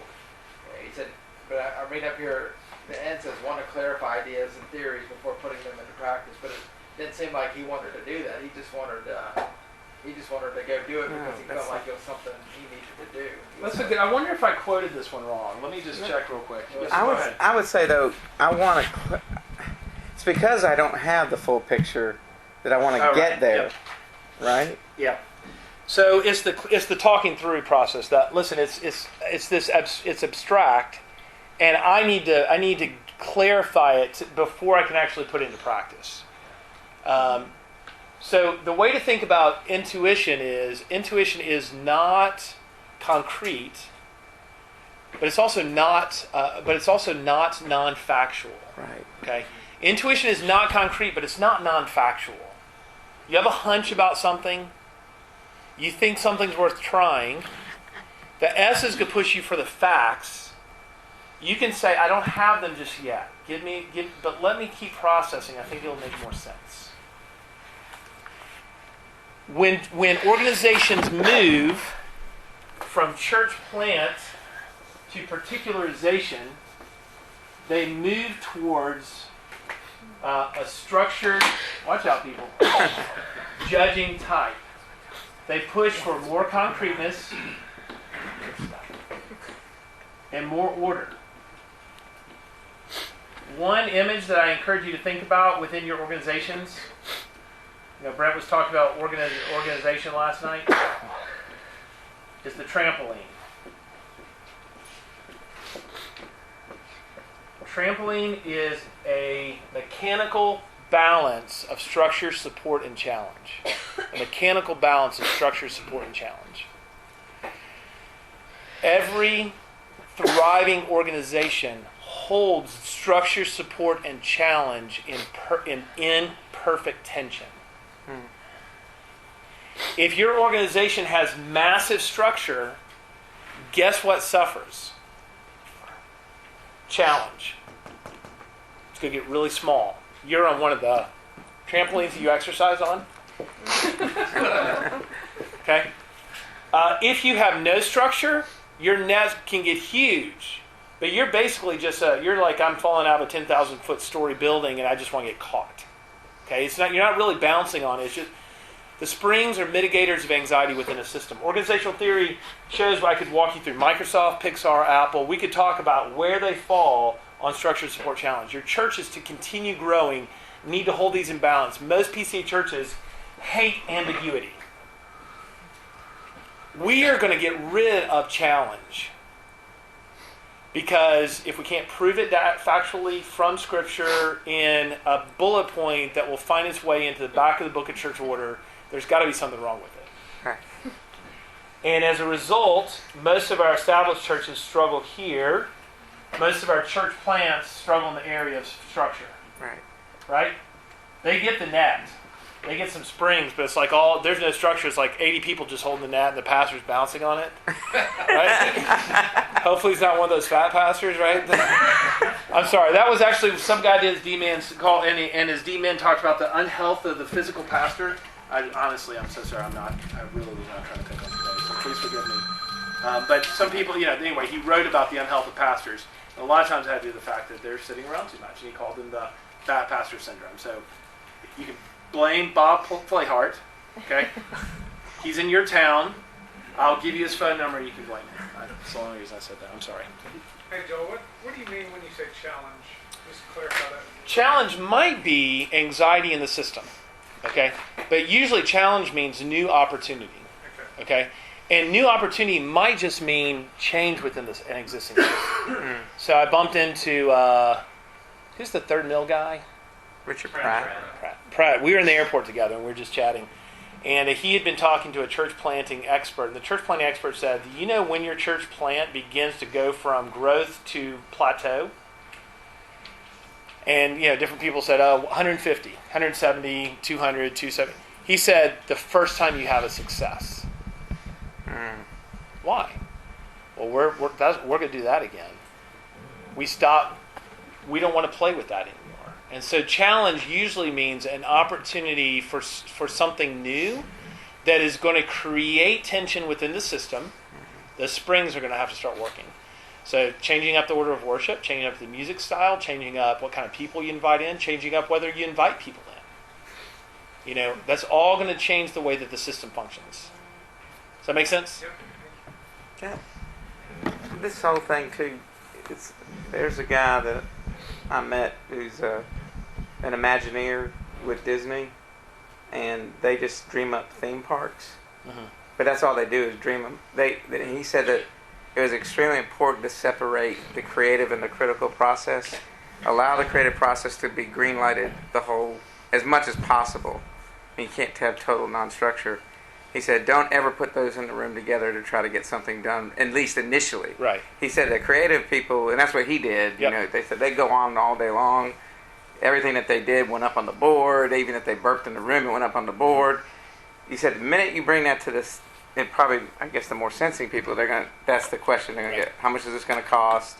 He said, but I read up here, the end says, want to clarify ideas and theories before putting them into practice. But it didn't seem like he wanted to do that. He just wanted to go do it because he felt like it was something he needed to do. That's a good. I wonder if I quoted this one wrong. Let me just check real quick. I would say though, I want to. It's because I don't have the full picture that I want to get there, right? Yeah. So it's the talking through process. That listen, it's abstract, and I need to clarify it before I can actually put it into practice. So the way to think about intuition is not concrete, but it's also not non-factual. Right. Okay. Intuition is not concrete, but it's not non-factual. You have a hunch about something. You think something's worth trying. The S's could push you for the facts. You can say, I don't have them just yet. But let me keep processing. I think it'll make more sense. When organizations move from church plant to particularization, they move towards a structured, watch out people, judging type. They push for more concreteness and more order. One image that I encourage you to think about within your organizations, Brent was talking about organization last night, is the trampoline. Trampoline is a mechanical balance of structure, support, and challenge. A mechanical balance of structure, support, and challenge. Every thriving organization holds structure, support, and challenge in perfect tension. If your organization has massive structure, guess what suffers? Challenge. It's going to get really small. You're on one of the trampolines that you exercise on. Okay? If you have no structure, your net can get huge. But you're basically just you're like, I'm falling out of a 10,000-foot story building and I just want to get caught. Okay? You're not really bouncing on it. It's just the springs are mitigators of anxiety within a system. Organizational theory shows I could walk you through Microsoft, Pixar, Apple. We could talk about where they fall on structure, support, challenge. Your churches, to continue growing, need to hold these in balance. Most PCA churches hate ambiguity. We are going to get rid of challenge. Because if we can't prove it factually from Scripture in a bullet point that will find its way into the back of the book of church order, there's got to be something wrong with it. Right. And as a result, most of our established churches struggle here. Most of our church plants struggle in the area of structure. Right? They get the net. They get some springs, but it's like there's no structure. It's like 80 people just holding the net and the pastor's bouncing on it. Right? Hopefully he's not one of those fat pastors, right? I'm sorry. That was actually some guy did his D-man call, and his D-man talked about the unhealth of the physical pastor. Honestly, I'm so sorry. I really was not trying to pick on today, so please forgive me. But some people, anyway, he wrote about the unhealth of pastors. And a lot of times it had to do with the fact that they're sitting around too much, and he called them the fat pastor syndrome. So you can blame Bob Playhart, okay? He's in your town. I'll give you his phone number, and you can blame him. That's the only reason I said that. I'm sorry. Hey, Joel, what do you mean when you say challenge? Just clarify that. Challenge might be anxiety in the system, okay? But usually challenge means new opportunity, okay? And new opportunity might just mean change within an existing system. So I bumped into, who's the third mill guy? Richard Pratt. Pratt. We were in the airport together, and we were just chatting. And he had been talking to a church planting expert. And the church planting expert said, when your church plant begins to go from growth to plateau? And, different people said, 150, 170, 200, 270. He said, the first time you have a success. Why? Well, we're going to do that again. We don't want to play with that anymore. And so challenge usually means an opportunity for something new that is going to create tension within the system. The springs are going to have to start working. So changing up the order of worship, changing up the music style, changing up what kind of people you invite in, changing up whether you invite people in. That's all going to change the way that the system functions. Does that make sense? Yeah. This whole thing too, there's a guy that I met who's an Imagineer with Disney, and they just dream up theme parks. Mm-hmm. But that's all they do is dream them. He said that it was extremely important to separate the creative and the critical process. Allow the creative process to be green-lighted as much as possible. You can't have total non-structure. He said, don't ever put those in the room together to try to get something done, at least initially. Right. He said that creative people, and that's what he did, they said they go on all day long. Everything that they did went up on the board. Even if they burped in the room, it went up on the board. He said the minute you bring that to this, and probably, I guess the more sensing people, that's the question they're going to get. How much is this going to cost?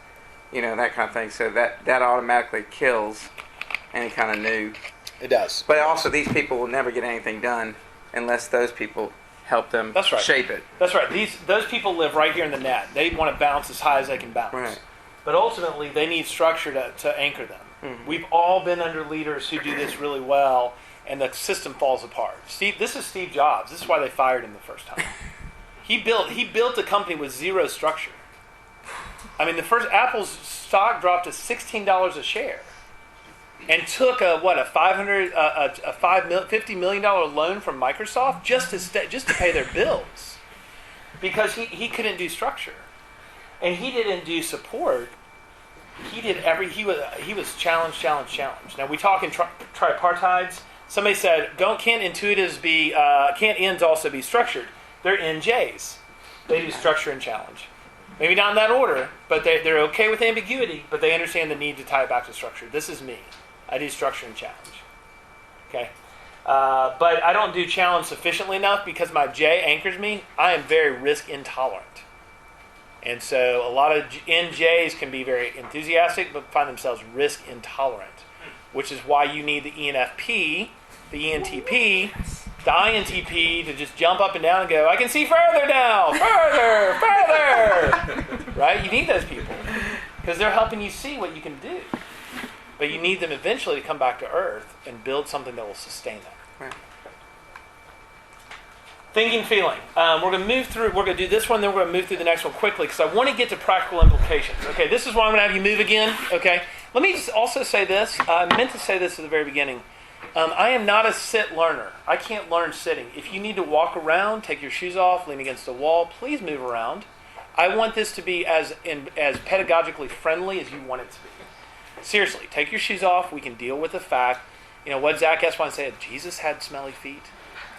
That kind of thing. So that automatically kills any kind of new. It does. But also, these people will never get anything done unless those people help them shape it. That's right. Those people live right here in the net. They want to bounce as high as they can bounce. Right. But ultimately, they need structure to anchor them. Mm-hmm. We've all been under leaders who do this really well, and the system falls apart. This is Steve Jobs. This is why they fired him the first time. He built a company with zero structure. I mean, Apple's stock dropped to $16 a share, and took $50 million loan from Microsoft just to pay their bills, because he couldn't do structure, and he didn't do support. He was challenge. Now we talk in tripartites. Somebody said, can't ends also be structured? They're NJs. They do structure and challenge. Maybe not in that order, but they're okay with ambiguity, but they understand the need to tie it back to structure. This is me. I do structure and challenge. Okay? But I don't do challenge sufficiently enough because my J anchors me. I am very risk intolerant. And so a lot of NJs can be very enthusiastic but find themselves risk intolerant, which is why you need the ENFP, the ENTP, the INTP to just jump up and down and go, I can see further now, further. Right? You need those people because they're helping you see what you can do. But you need them eventually to come back to earth and build something that will sustain that. Right. Thinking, feeling. We're going to move through. We're going to do this one, then we're going to move through the next one quickly because I want to get to practical implications. Okay, this is why I'm going to have you move again. Okay, let me just also say this. I meant to say this at the very beginning. I am not a sit learner. I can't learn sitting. If you need to walk around, take your shoes off, lean against the wall, please move around. I want this to be as pedagogically friendly as you want it to be. Seriously, take your shoes off. We can deal with the fact. What Zach Eswine said, Jesus had smelly feet.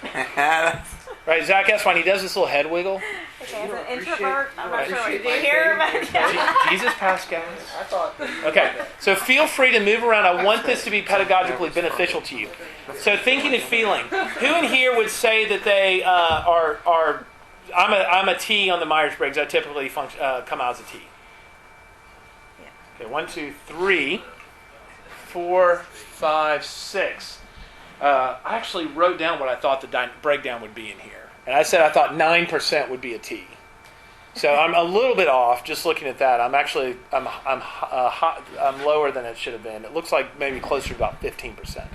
Right, Zach Eswine, he does this little head wiggle. Okay, as an introvert, I'm not sure what to do here. Jesus passed gas. Okay, so feel free to move around. I want this to be pedagogically beneficial to you. So thinking and feeling. Who in here would say that they are? I'm a T on the Myers-Briggs. I typically come out as a T. Okay, 1, 2, 3, 4, 5, 6. I actually wrote down what I thought the breakdown would be in here. And I said I thought 9% would be a T. So I'm a little bit off just looking at that. I'm lower than it should have been. It looks like maybe closer to about 15%.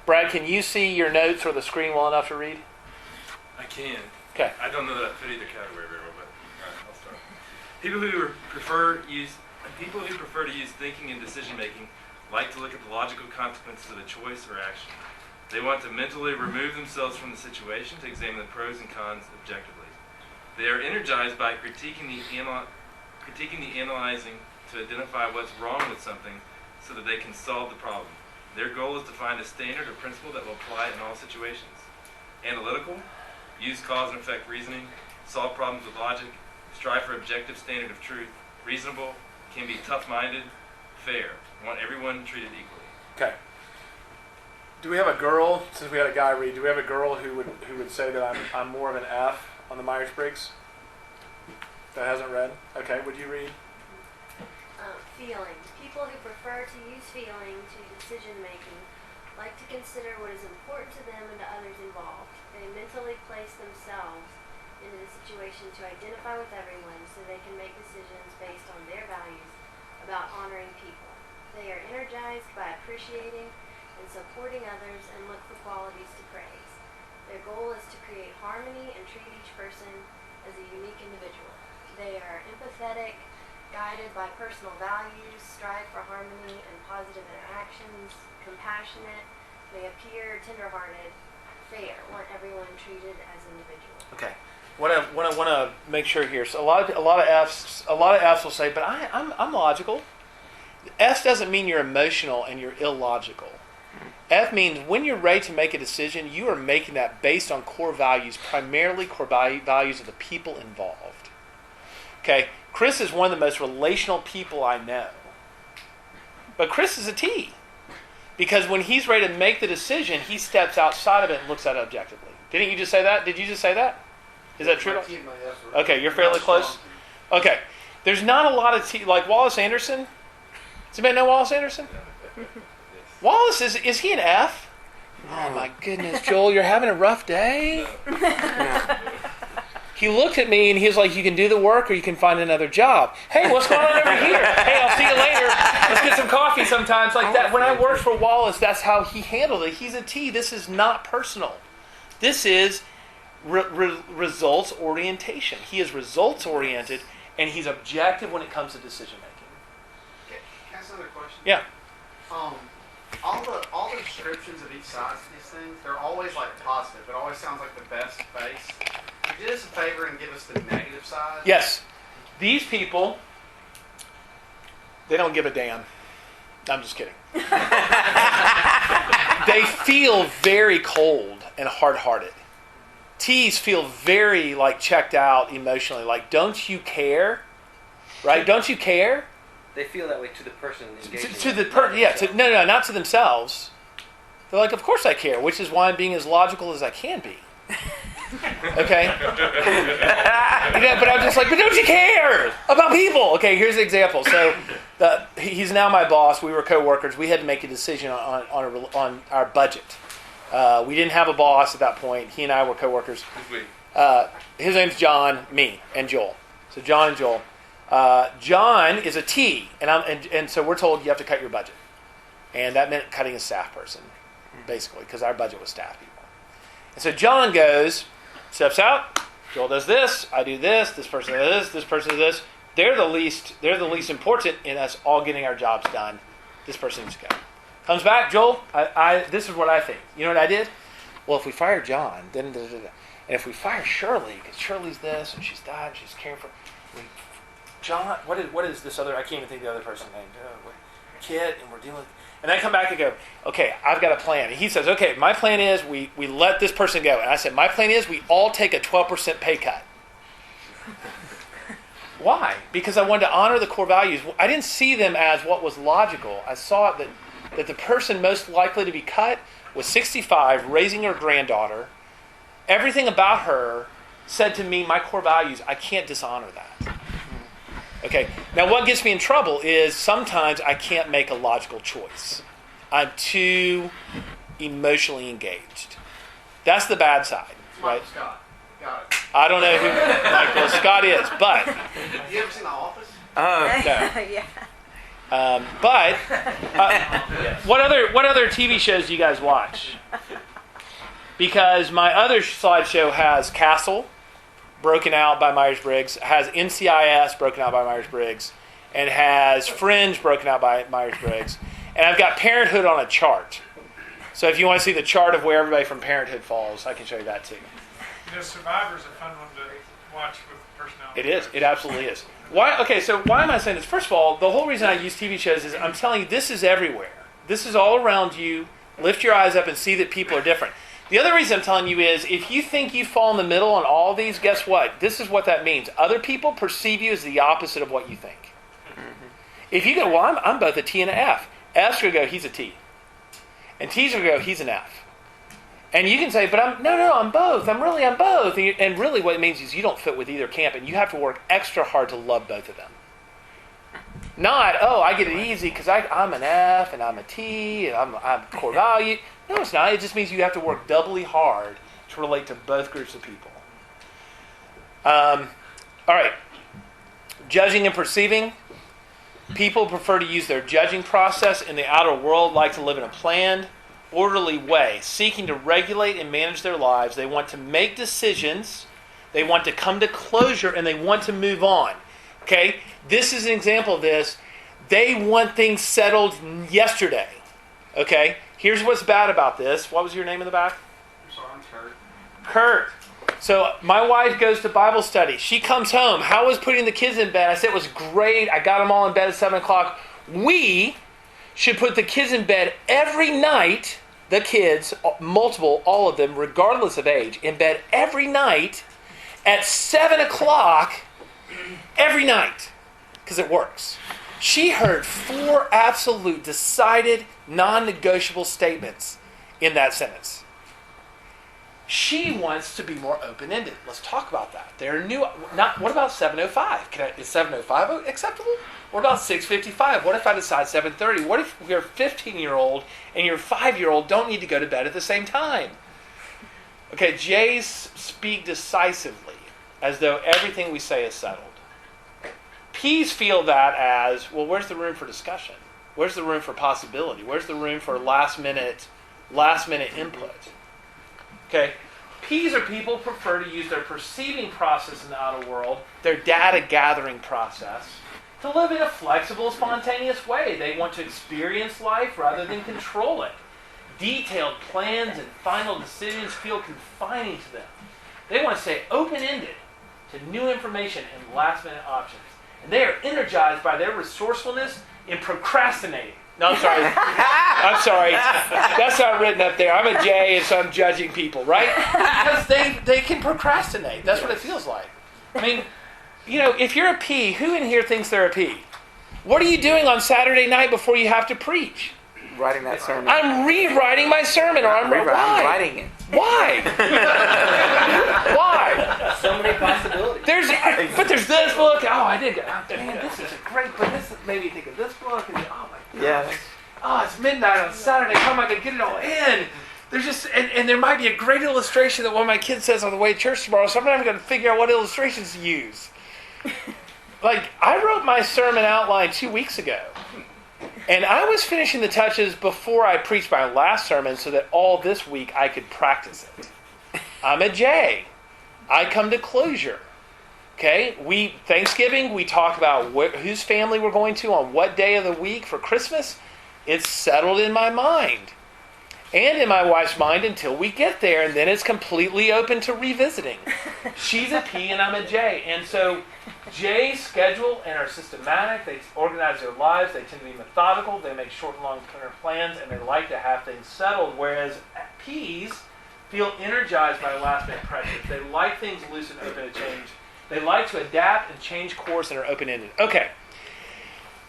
Brad, can you see your notes or the screen well enough to read? I can. Okay. I don't know that I fit either category very well, but all right, I'll start. People who prefer to use thinking and decision making like to look at the logical consequences of a choice or action. They want to mentally remove themselves from the situation to examine the pros and cons objectively. They are energized by critiquing the analyzing to identify what's wrong with something so that they can solve the problem. Their goal is to find a standard or principle that will apply in all situations. Analytical, use cause and effect reasoning, solve problems with logic, strive for objective standard of truth. Reasonable, can be tough-minded, fair. Want everyone treated equally. Okay. Do we have a girl, since we had a guy read, do we have a girl who would say that I'm more of an F on the Myers-Briggs? That hasn't read? Okay, would you read? Feeling. People who prefer to use feeling to decision making like to consider what is important to them and to others involved. They mentally place themselves into the situation to identify with everyone so they can make decisions based on their values about honoring people. They are energized by appreciating and supporting others and look for qualities to praise. Their goal is to create harmony and treat each person as a unique individual. They are empathetic, guided by personal values, strive for harmony and positive interactions, compassionate, may appear tenderhearted, fair, want everyone treated as individuals. Okay. What I want to make sure here. So a lot of Fs will say, but I'm logical. S doesn't mean you're emotional and you're illogical. F means when you're ready to make a decision, you are making that based on core values, primarily core values of the people involved. Okay, Chris is one of the most relational people I know. But Chris is a T. Because when he's ready to make the decision, he steps outside of it and looks at it objectively. Didn't you just say that? Did you just say that? Is that true? Okay, you're fairly close. Okay, there's not a lot of T, like Wallace Anderson. Does anybody know Wallace Anderson? Wallace, is he an F? Oh my goodness, Joel, you're having a rough day? He looked at me and he was like, you can do the work or you can find another job. Hey, what's going on over here? Hey, I'll see you later. Let's get some coffee sometimes like that. When I worked for Wallace, that's how he handled it. He's a T. This is not personal. This is results orientation. He is results oriented and he's objective when it comes to decision making. Okay, can I ask another question? Yeah. All the descriptions of each side of these things, they're always like positive. It always sounds like the best face. Could you do us a favor and give us the negative side? Yes. These people, they don't give a damn. I'm just kidding. They feel very cold and hard-hearted. T's feel very like checked out emotionally. Like, don't you care? Right? Don't you care? They feel that way to the person engaging. Not to themselves. They're like, of course I care, which is why I'm being as logical as I can be. Okay? But I'm just like, but don't you care about people? Okay, here's the example. So he's now my boss. We were co-workers. We had to make a decision on our budget. We didn't have a boss at that point. He and I were co-workers. His name's John, me, and Joel. So John and Joel. John is a T, and so we're told you have to cut your budget. And that meant cutting a staff person, basically, because our budget was staff people. And so John steps out, Joel does this, I do this person does this person does this. They're the least important in us all getting our jobs done. This person needs to go. Comes back, Joel, this is what I think. You know what I did? Well, if we fire John, then and if we fire Shirley, because Shirley's this, and she's that, and she's caring for... John, what is this other? I can't even think of the other person's name. Kit, and we're dealing with. And I come back and go, okay, I've got a plan. And he says, okay, my plan is we let this person go. And I said, my plan is we all take a 12% pay cut. Why? Because I wanted to honor the core values. I didn't see them as what was logical. I saw that the person most likely to be cut was 65, raising her granddaughter. Everything about her said to me, my core values, I can't dishonor that. Okay, now what gets me in trouble is sometimes I can't make a logical choice. I'm too emotionally engaged. That's the bad side, right? Michael Scott. Got it. I don't know who Michael Scott is, but You ever seen The Office? no. Yeah. But what other TV shows do you guys watch? Because my other slideshow has Castle, broken out by Myers-Briggs, has NCIS, broken out by Myers-Briggs, and has Fringe, broken out by Myers-Briggs. And I've got Parenthood on a chart. So if you want to see the chart of where everybody from Parenthood falls, I can show you that too. You know, Survivor's a fun one to watch with personality. It is. It absolutely is. Why? Okay, so why am I saying this? First of all, the whole reason I use TV shows is I'm telling you this is everywhere. This is all around you. Lift your eyes up and see that people are different. The other reason I'm telling you is if you think you fall in the middle on all these, guess what? This is what that means. Other people perceive you as the opposite of what you think. If you go, well, I'm both a T and an F. F's going to go, he's a T. And T's going to go, he's an F. And you can say, but I'm both. I'm both. And really what it means is you don't fit with either camp, and you have to work extra hard to love both of them. Not, I get it easy because I'm an F and I'm a T and I'm core value. No, it's not. It just means you have to work doubly hard to relate to both groups of people. All right. Judging and perceiving. People prefer to use their judging process in the outer world, like to live in a planned, orderly way, seeking to regulate and manage their lives. They want to make decisions, they want to come to closure, and they want to move on. Okay? This is an example of this. They want things settled yesterday. Okay? Here's what's bad about this. What was your name in the back? I'm sorry, I'm Kurt. Kurt. So my wife goes to Bible study. She comes home. How was putting the kids in bed? I said it was great. I got them all in bed at 7 o'clock. We should put the kids in bed every night, the kids, multiple, all of them, regardless of age, in bed every night at 7 o'clock every night, because it works. She heard 4 absolute, decided, non-negotiable statements in that sentence. She wants to be more open-ended. Let's talk about that. What about 7:05? Is 7:05 acceptable? What about 6:55? What if I decide 7:30? What if your 15-year-old and your 5-year-old don't need to go to bed at the same time? Okay, J's speak decisively, as though everything we say is settled. P's feel that as, well, where's the room for discussion? Where's the room for possibility? Where's the room for last minute input? Okay, P's are people who prefer to use their perceiving process in the outer world, their data gathering process, to live in a flexible, spontaneous way. They want to experience life rather than control it. Detailed plans and final decisions feel confining to them. They want to stay open-ended to new information and last-minute options. And they are energized by their resourcefulness in procrastinating. No, I'm sorry. I'm sorry. That's not written up there. I'm a J, and so I'm judging people, right? Because they can procrastinate. That's what it feels like. I mean, if you're a P, who in here thinks they're a P? What are you doing on Saturday night before you have to preach? Writing that sermon. I'm rewriting my sermon, or I'm writing it. Why? Why? So many possibilities. But there's this book. Oh, I did. Man, this is a great book. This made me think of this book. And oh my God. Yeah. Oh, it's midnight on Saturday. How am I going to get it all in? There's just, and there might be a great illustration that one of my kids says on the way to church tomorrow. So I'm not even going to figure out what illustrations to use. Like, I wrote my sermon outline 2 weeks ago. And I was finishing the touches before I preached my last sermon so that all this week I could practice it. I'm a J. I come to closure. Okay? Thanksgiving, we talk about whose family we're going to on what day of the week for Christmas. It's settled in my mind. And in my wife's mind until we get there. And then it's completely open to revisiting. She's a P and I'm a J. And so J's schedule and are systematic. They organize their lives. They tend to be methodical. They make short and long-term plans. And they like to have things settled. Whereas P's feel energized by last-minute pressures. They like things loose and open to change. They like to adapt and change course and are open-ended. Okay.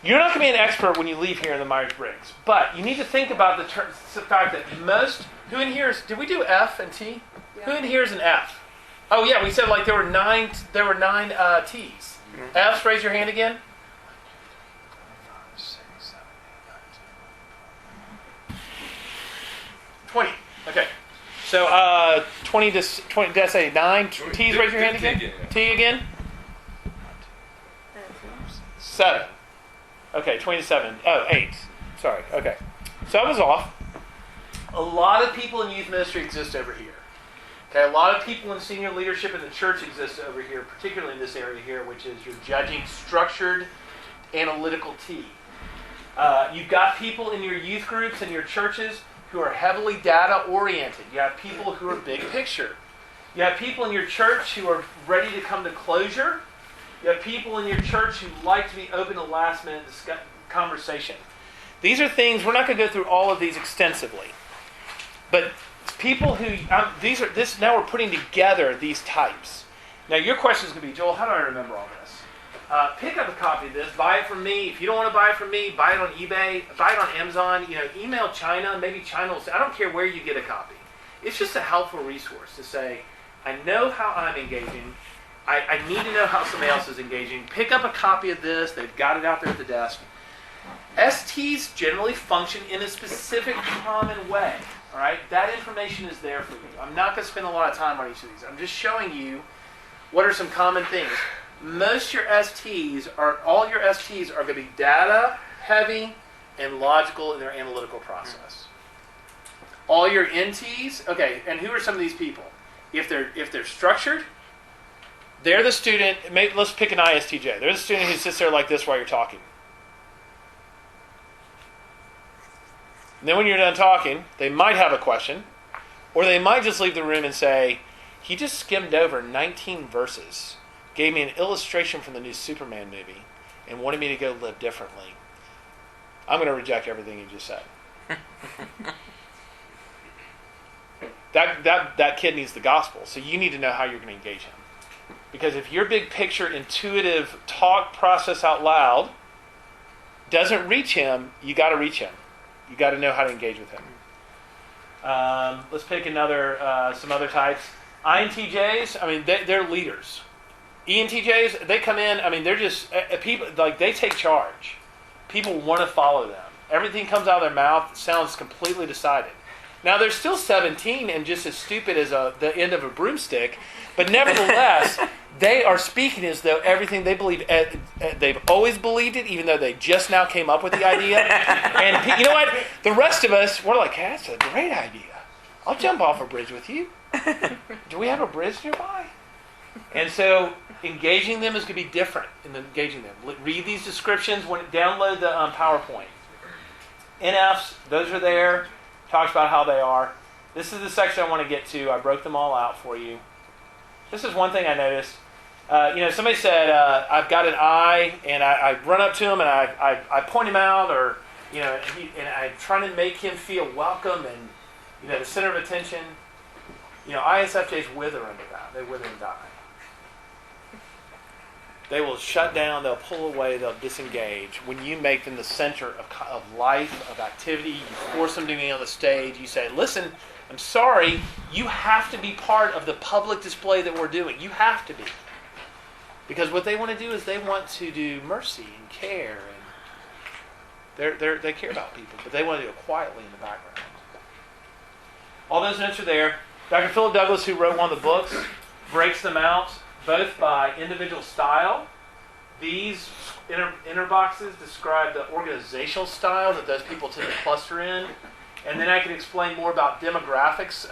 You're not going to be an expert when you leave here in the Myers-Briggs. But you need to think about the fact that who in here did we do F and T? Yeah. Who in here is an F? Oh yeah, we said like there were nine T's. Mm-hmm. F's, raise your hand again. 5, 6, 7, 8, 9, 10, 20. Okay. So 20 to 20. Did I say 9? T's, raise your hand again. T again. 7. Okay, 20 to 7. Oh, 8. Sorry. Okay. So I was off. A lot of people in youth ministry exist over here. Okay, a lot of people in senior leadership in the church exist over here, particularly in this area here, which is you're judging structured, analytical T. You've got people in your youth groups and your churches who are heavily data-oriented. You have people who are big picture. You have people in your church who are ready to come to closure. You have people in your church who like to be open to last-minute conversation. These are things, we're not going to go through all of these extensively. But people who, now we're putting together these types. Now your question is going to be, Joel, how do I remember all this? Pick up a copy of this, buy it from me. If you don't want to buy it from me, buy it on eBay, buy it on Amazon. Email China. Maybe China will say, I don't care where you get a copy. It's just a helpful resource to say, I know how I'm engaging. I need to know how somebody else is engaging. Pick up a copy of this. They've got it out there at the desk. STs generally function in a specific common way. All right? That information is there for you. I'm not going to spend a lot of time on each of these. I'm just showing you what are some common things. Most your STs all your STs are going to be data heavy and logical in their analytical process. All your NTs, okay, and who are some of these people? If they're structured, they're the student, let's pick an ISTJ. They're the student who sits there like this while you're talking. And then when you're done talking, they might have a question, or they might just leave the room and say, he just skimmed over 19 verses, gave me an illustration from the new Superman movie, and wanted me to go live differently. I'm going to reject everything you just said. That kid needs the gospel, so you need to know how you're going to engage him. Because if your big picture, intuitive talk process out loud doesn't reach him, you got to reach him. You got to know how to engage with him. Let's pick some other types. INTJs, I mean, they're leaders. ENTJs, they come in, I mean, they're just people, like they take charge. People want to follow them. Everything comes out of their mouth sounds completely decided. Now, they're still 17 and just as stupid as the end of a broomstick, but nevertheless, they are speaking as though everything they believe, they've always believed it, even though they just now came up with the idea. And you know what? The rest of us, we're like, hey, that's a great idea. I'll jump off a bridge with you. Do we have a bridge nearby? And so engaging them is going to be different in engaging them. Read these descriptions, download the PowerPoint. NFs, those are there. Talks about how they are. This is the section I want to get to. I broke them all out for you. This is one thing I noticed. Somebody said, I've got an I, and I run up to him and I point him out, or, and I'm trying to make him feel welcome and, the center of attention. ISFJs wither under that. They wither and die. They will shut down, they'll pull away, they'll disengage. When you make them the center of life, of activity, you force them to be on the stage, you say, listen, I'm sorry, you have to be part of the public display that we're doing. You have to be. Because what they want to do is they want to do mercy and care, and they care about people, but they want to do it quietly in the background. All those notes are there. Dr. Philip Douglass, who wrote one of the books, breaks them out both by individual style. These inner boxes describe the organizational style that those people tend to cluster in. And then I can explain more about demographics.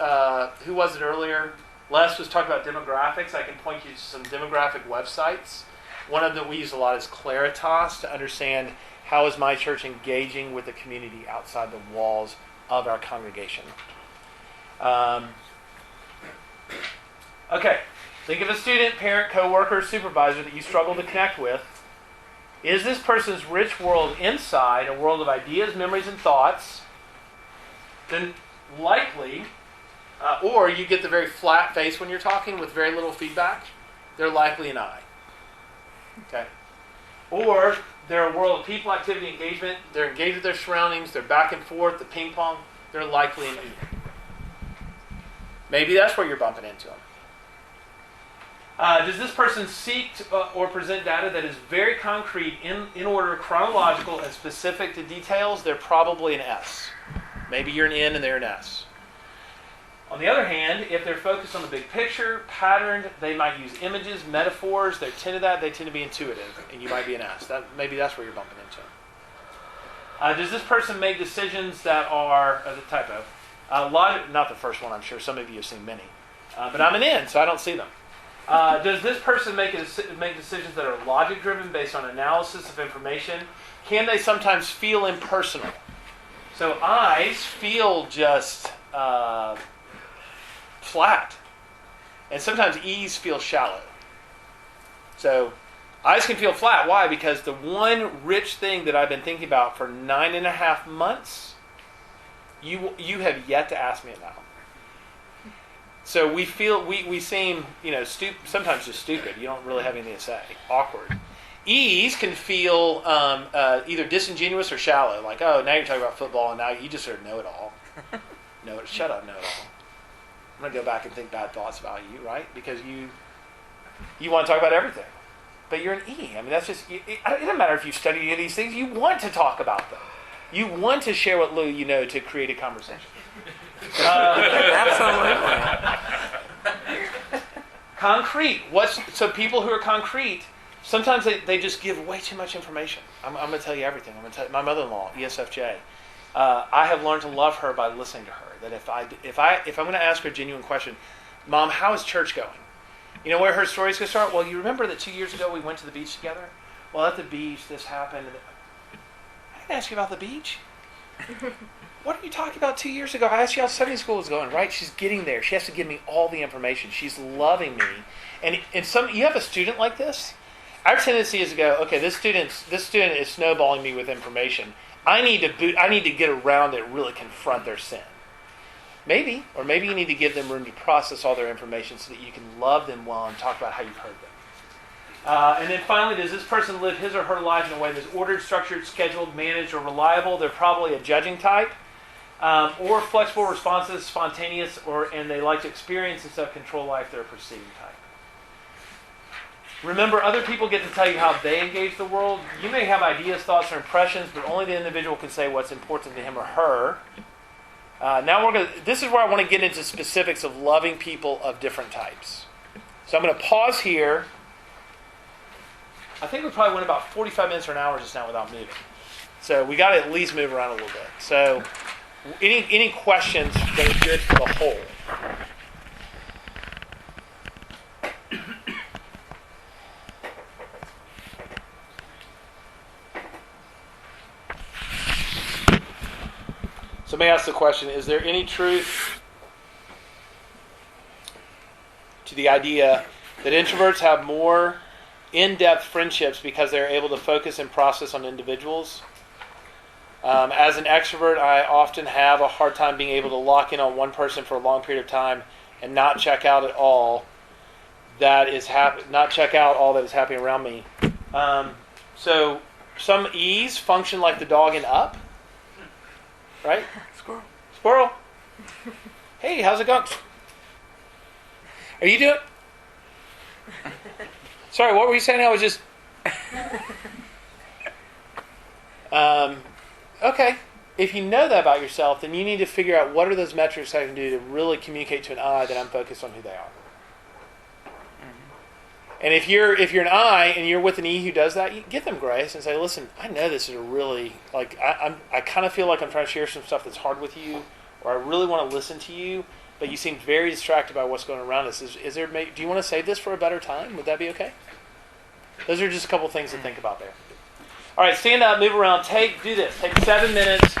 Who was it earlier? Les was talking about demographics. I can point you to some demographic websites. One of them we use a lot is Claritas to understand how is my church engaging with the community outside the walls of our congregation. Okay. Think of a student, parent, coworker, supervisor that you struggle to connect with. Is this person's rich world inside a world of ideas, memories, and thoughts? Then likely, or you get the very flat face when you're talking with very little feedback, they're likely an I. Okay. Or they're a world of people, activity, engagement. They're engaged with their surroundings. They're back and forth, the ping pong. They're likely an E. Maybe that's where you're bumping into them. Does this person seek or present data that is very concrete, in order, chronological, and specific to details? They're probably an S. Maybe you're an N and they're an S. On the other hand, if they're focused on the big picture, patterned, they might use images, metaphors. They tend to be intuitive, and you might be an S. Maybe that's where you're bumping into. Does this person make decisions that are the typo? Not the first one. I'm sure some of you have seen many, but I'm an N, so I don't see them. Does this person make decisions that are logic-driven based on analysis of information? Can they sometimes feel impersonal? So I's feel just flat, and sometimes E's feel shallow. So I's can feel flat. Why? Because the one rich thing that I've been thinking about for 9.5 months, you have yet to ask me about. So we seem, sometimes just stupid. You don't really have anything to say. Awkward. E's can feel either disingenuous or shallow. Like, oh, now you're talking about football, and now you just sort of know it all. Shut up, know it all. I'm going to go back and think bad thoughts about you, right? Because you want to talk about everything. But you're an E. I mean, that's just, it doesn't matter if you study any of these things. You want to talk about them. You want to share what little you know to create a conversation. Absolutely. Concrete. So people who are concrete, sometimes they just give way too much information. I'm going to tell you everything. I'm going to tell you, my mother-in-law, ESFJ. I have learned to love her by listening to her. That if I'm going to ask her a genuine question, Mom, how is church going? You know where her story's going to start? Well, you remember that 2 years ago we went to the beach together? Well, at the beach, this happened. I didn't ask you about the beach. What are you talking about 2 years ago? I asked you how Sunday school was going, right? She's getting there. She has to give me all the information. She's loving me. And you have a student like this? Our tendency is to go, okay, this student is snowballing me with information. I need to get around it and really confront their sin. Maybe you need to give them room to process all their information so that you can love them well and talk about how you've heard them. And then finally, does this person live his or her life in a way that's ordered, structured, scheduled, managed, or reliable? They're probably a judging type. Or flexible, responsive, spontaneous, and they like to experience and self-control life. They're a perceiving type. Remember, other people get to tell you how they engage the world. You may have ideas, thoughts, or impressions, but only the individual can say what's important to him or her. This is where I want to get into specifics of loving people of different types. So I'm going to pause here. I think we probably went about 45 minutes or an hour just now without moving. So we got to at least move around a little bit. So any questions that are good for the whole? So may I ask the question, is there any truth to the idea that introverts have more in-depth friendships because they're able to focus and process on individuals? As an extrovert, I often have a hard time being able to lock in on one person for a long period of time and not check out all that is happening around me. So some E's function like the dog in Up. Right? Squirrel. Hey, how's it going? Are you doing? Sorry, what were you saying? I was just. Okay. If you know that about yourself, then you need to figure out what are those metrics I can do to really communicate to an I that I'm focused on who they are. And if you're an I and you're with an E who does that, you give them grace and say, listen, I know this is a really, I kind of feel like I'm trying to share some stuff that's hard with you, or I really want to listen to you, but you seem very distracted by what's going around us. Do you want to save this for a better time? Would that be okay? Those are just a couple things to think about there. All right, stand up, move around, do this. Take 7 minutes.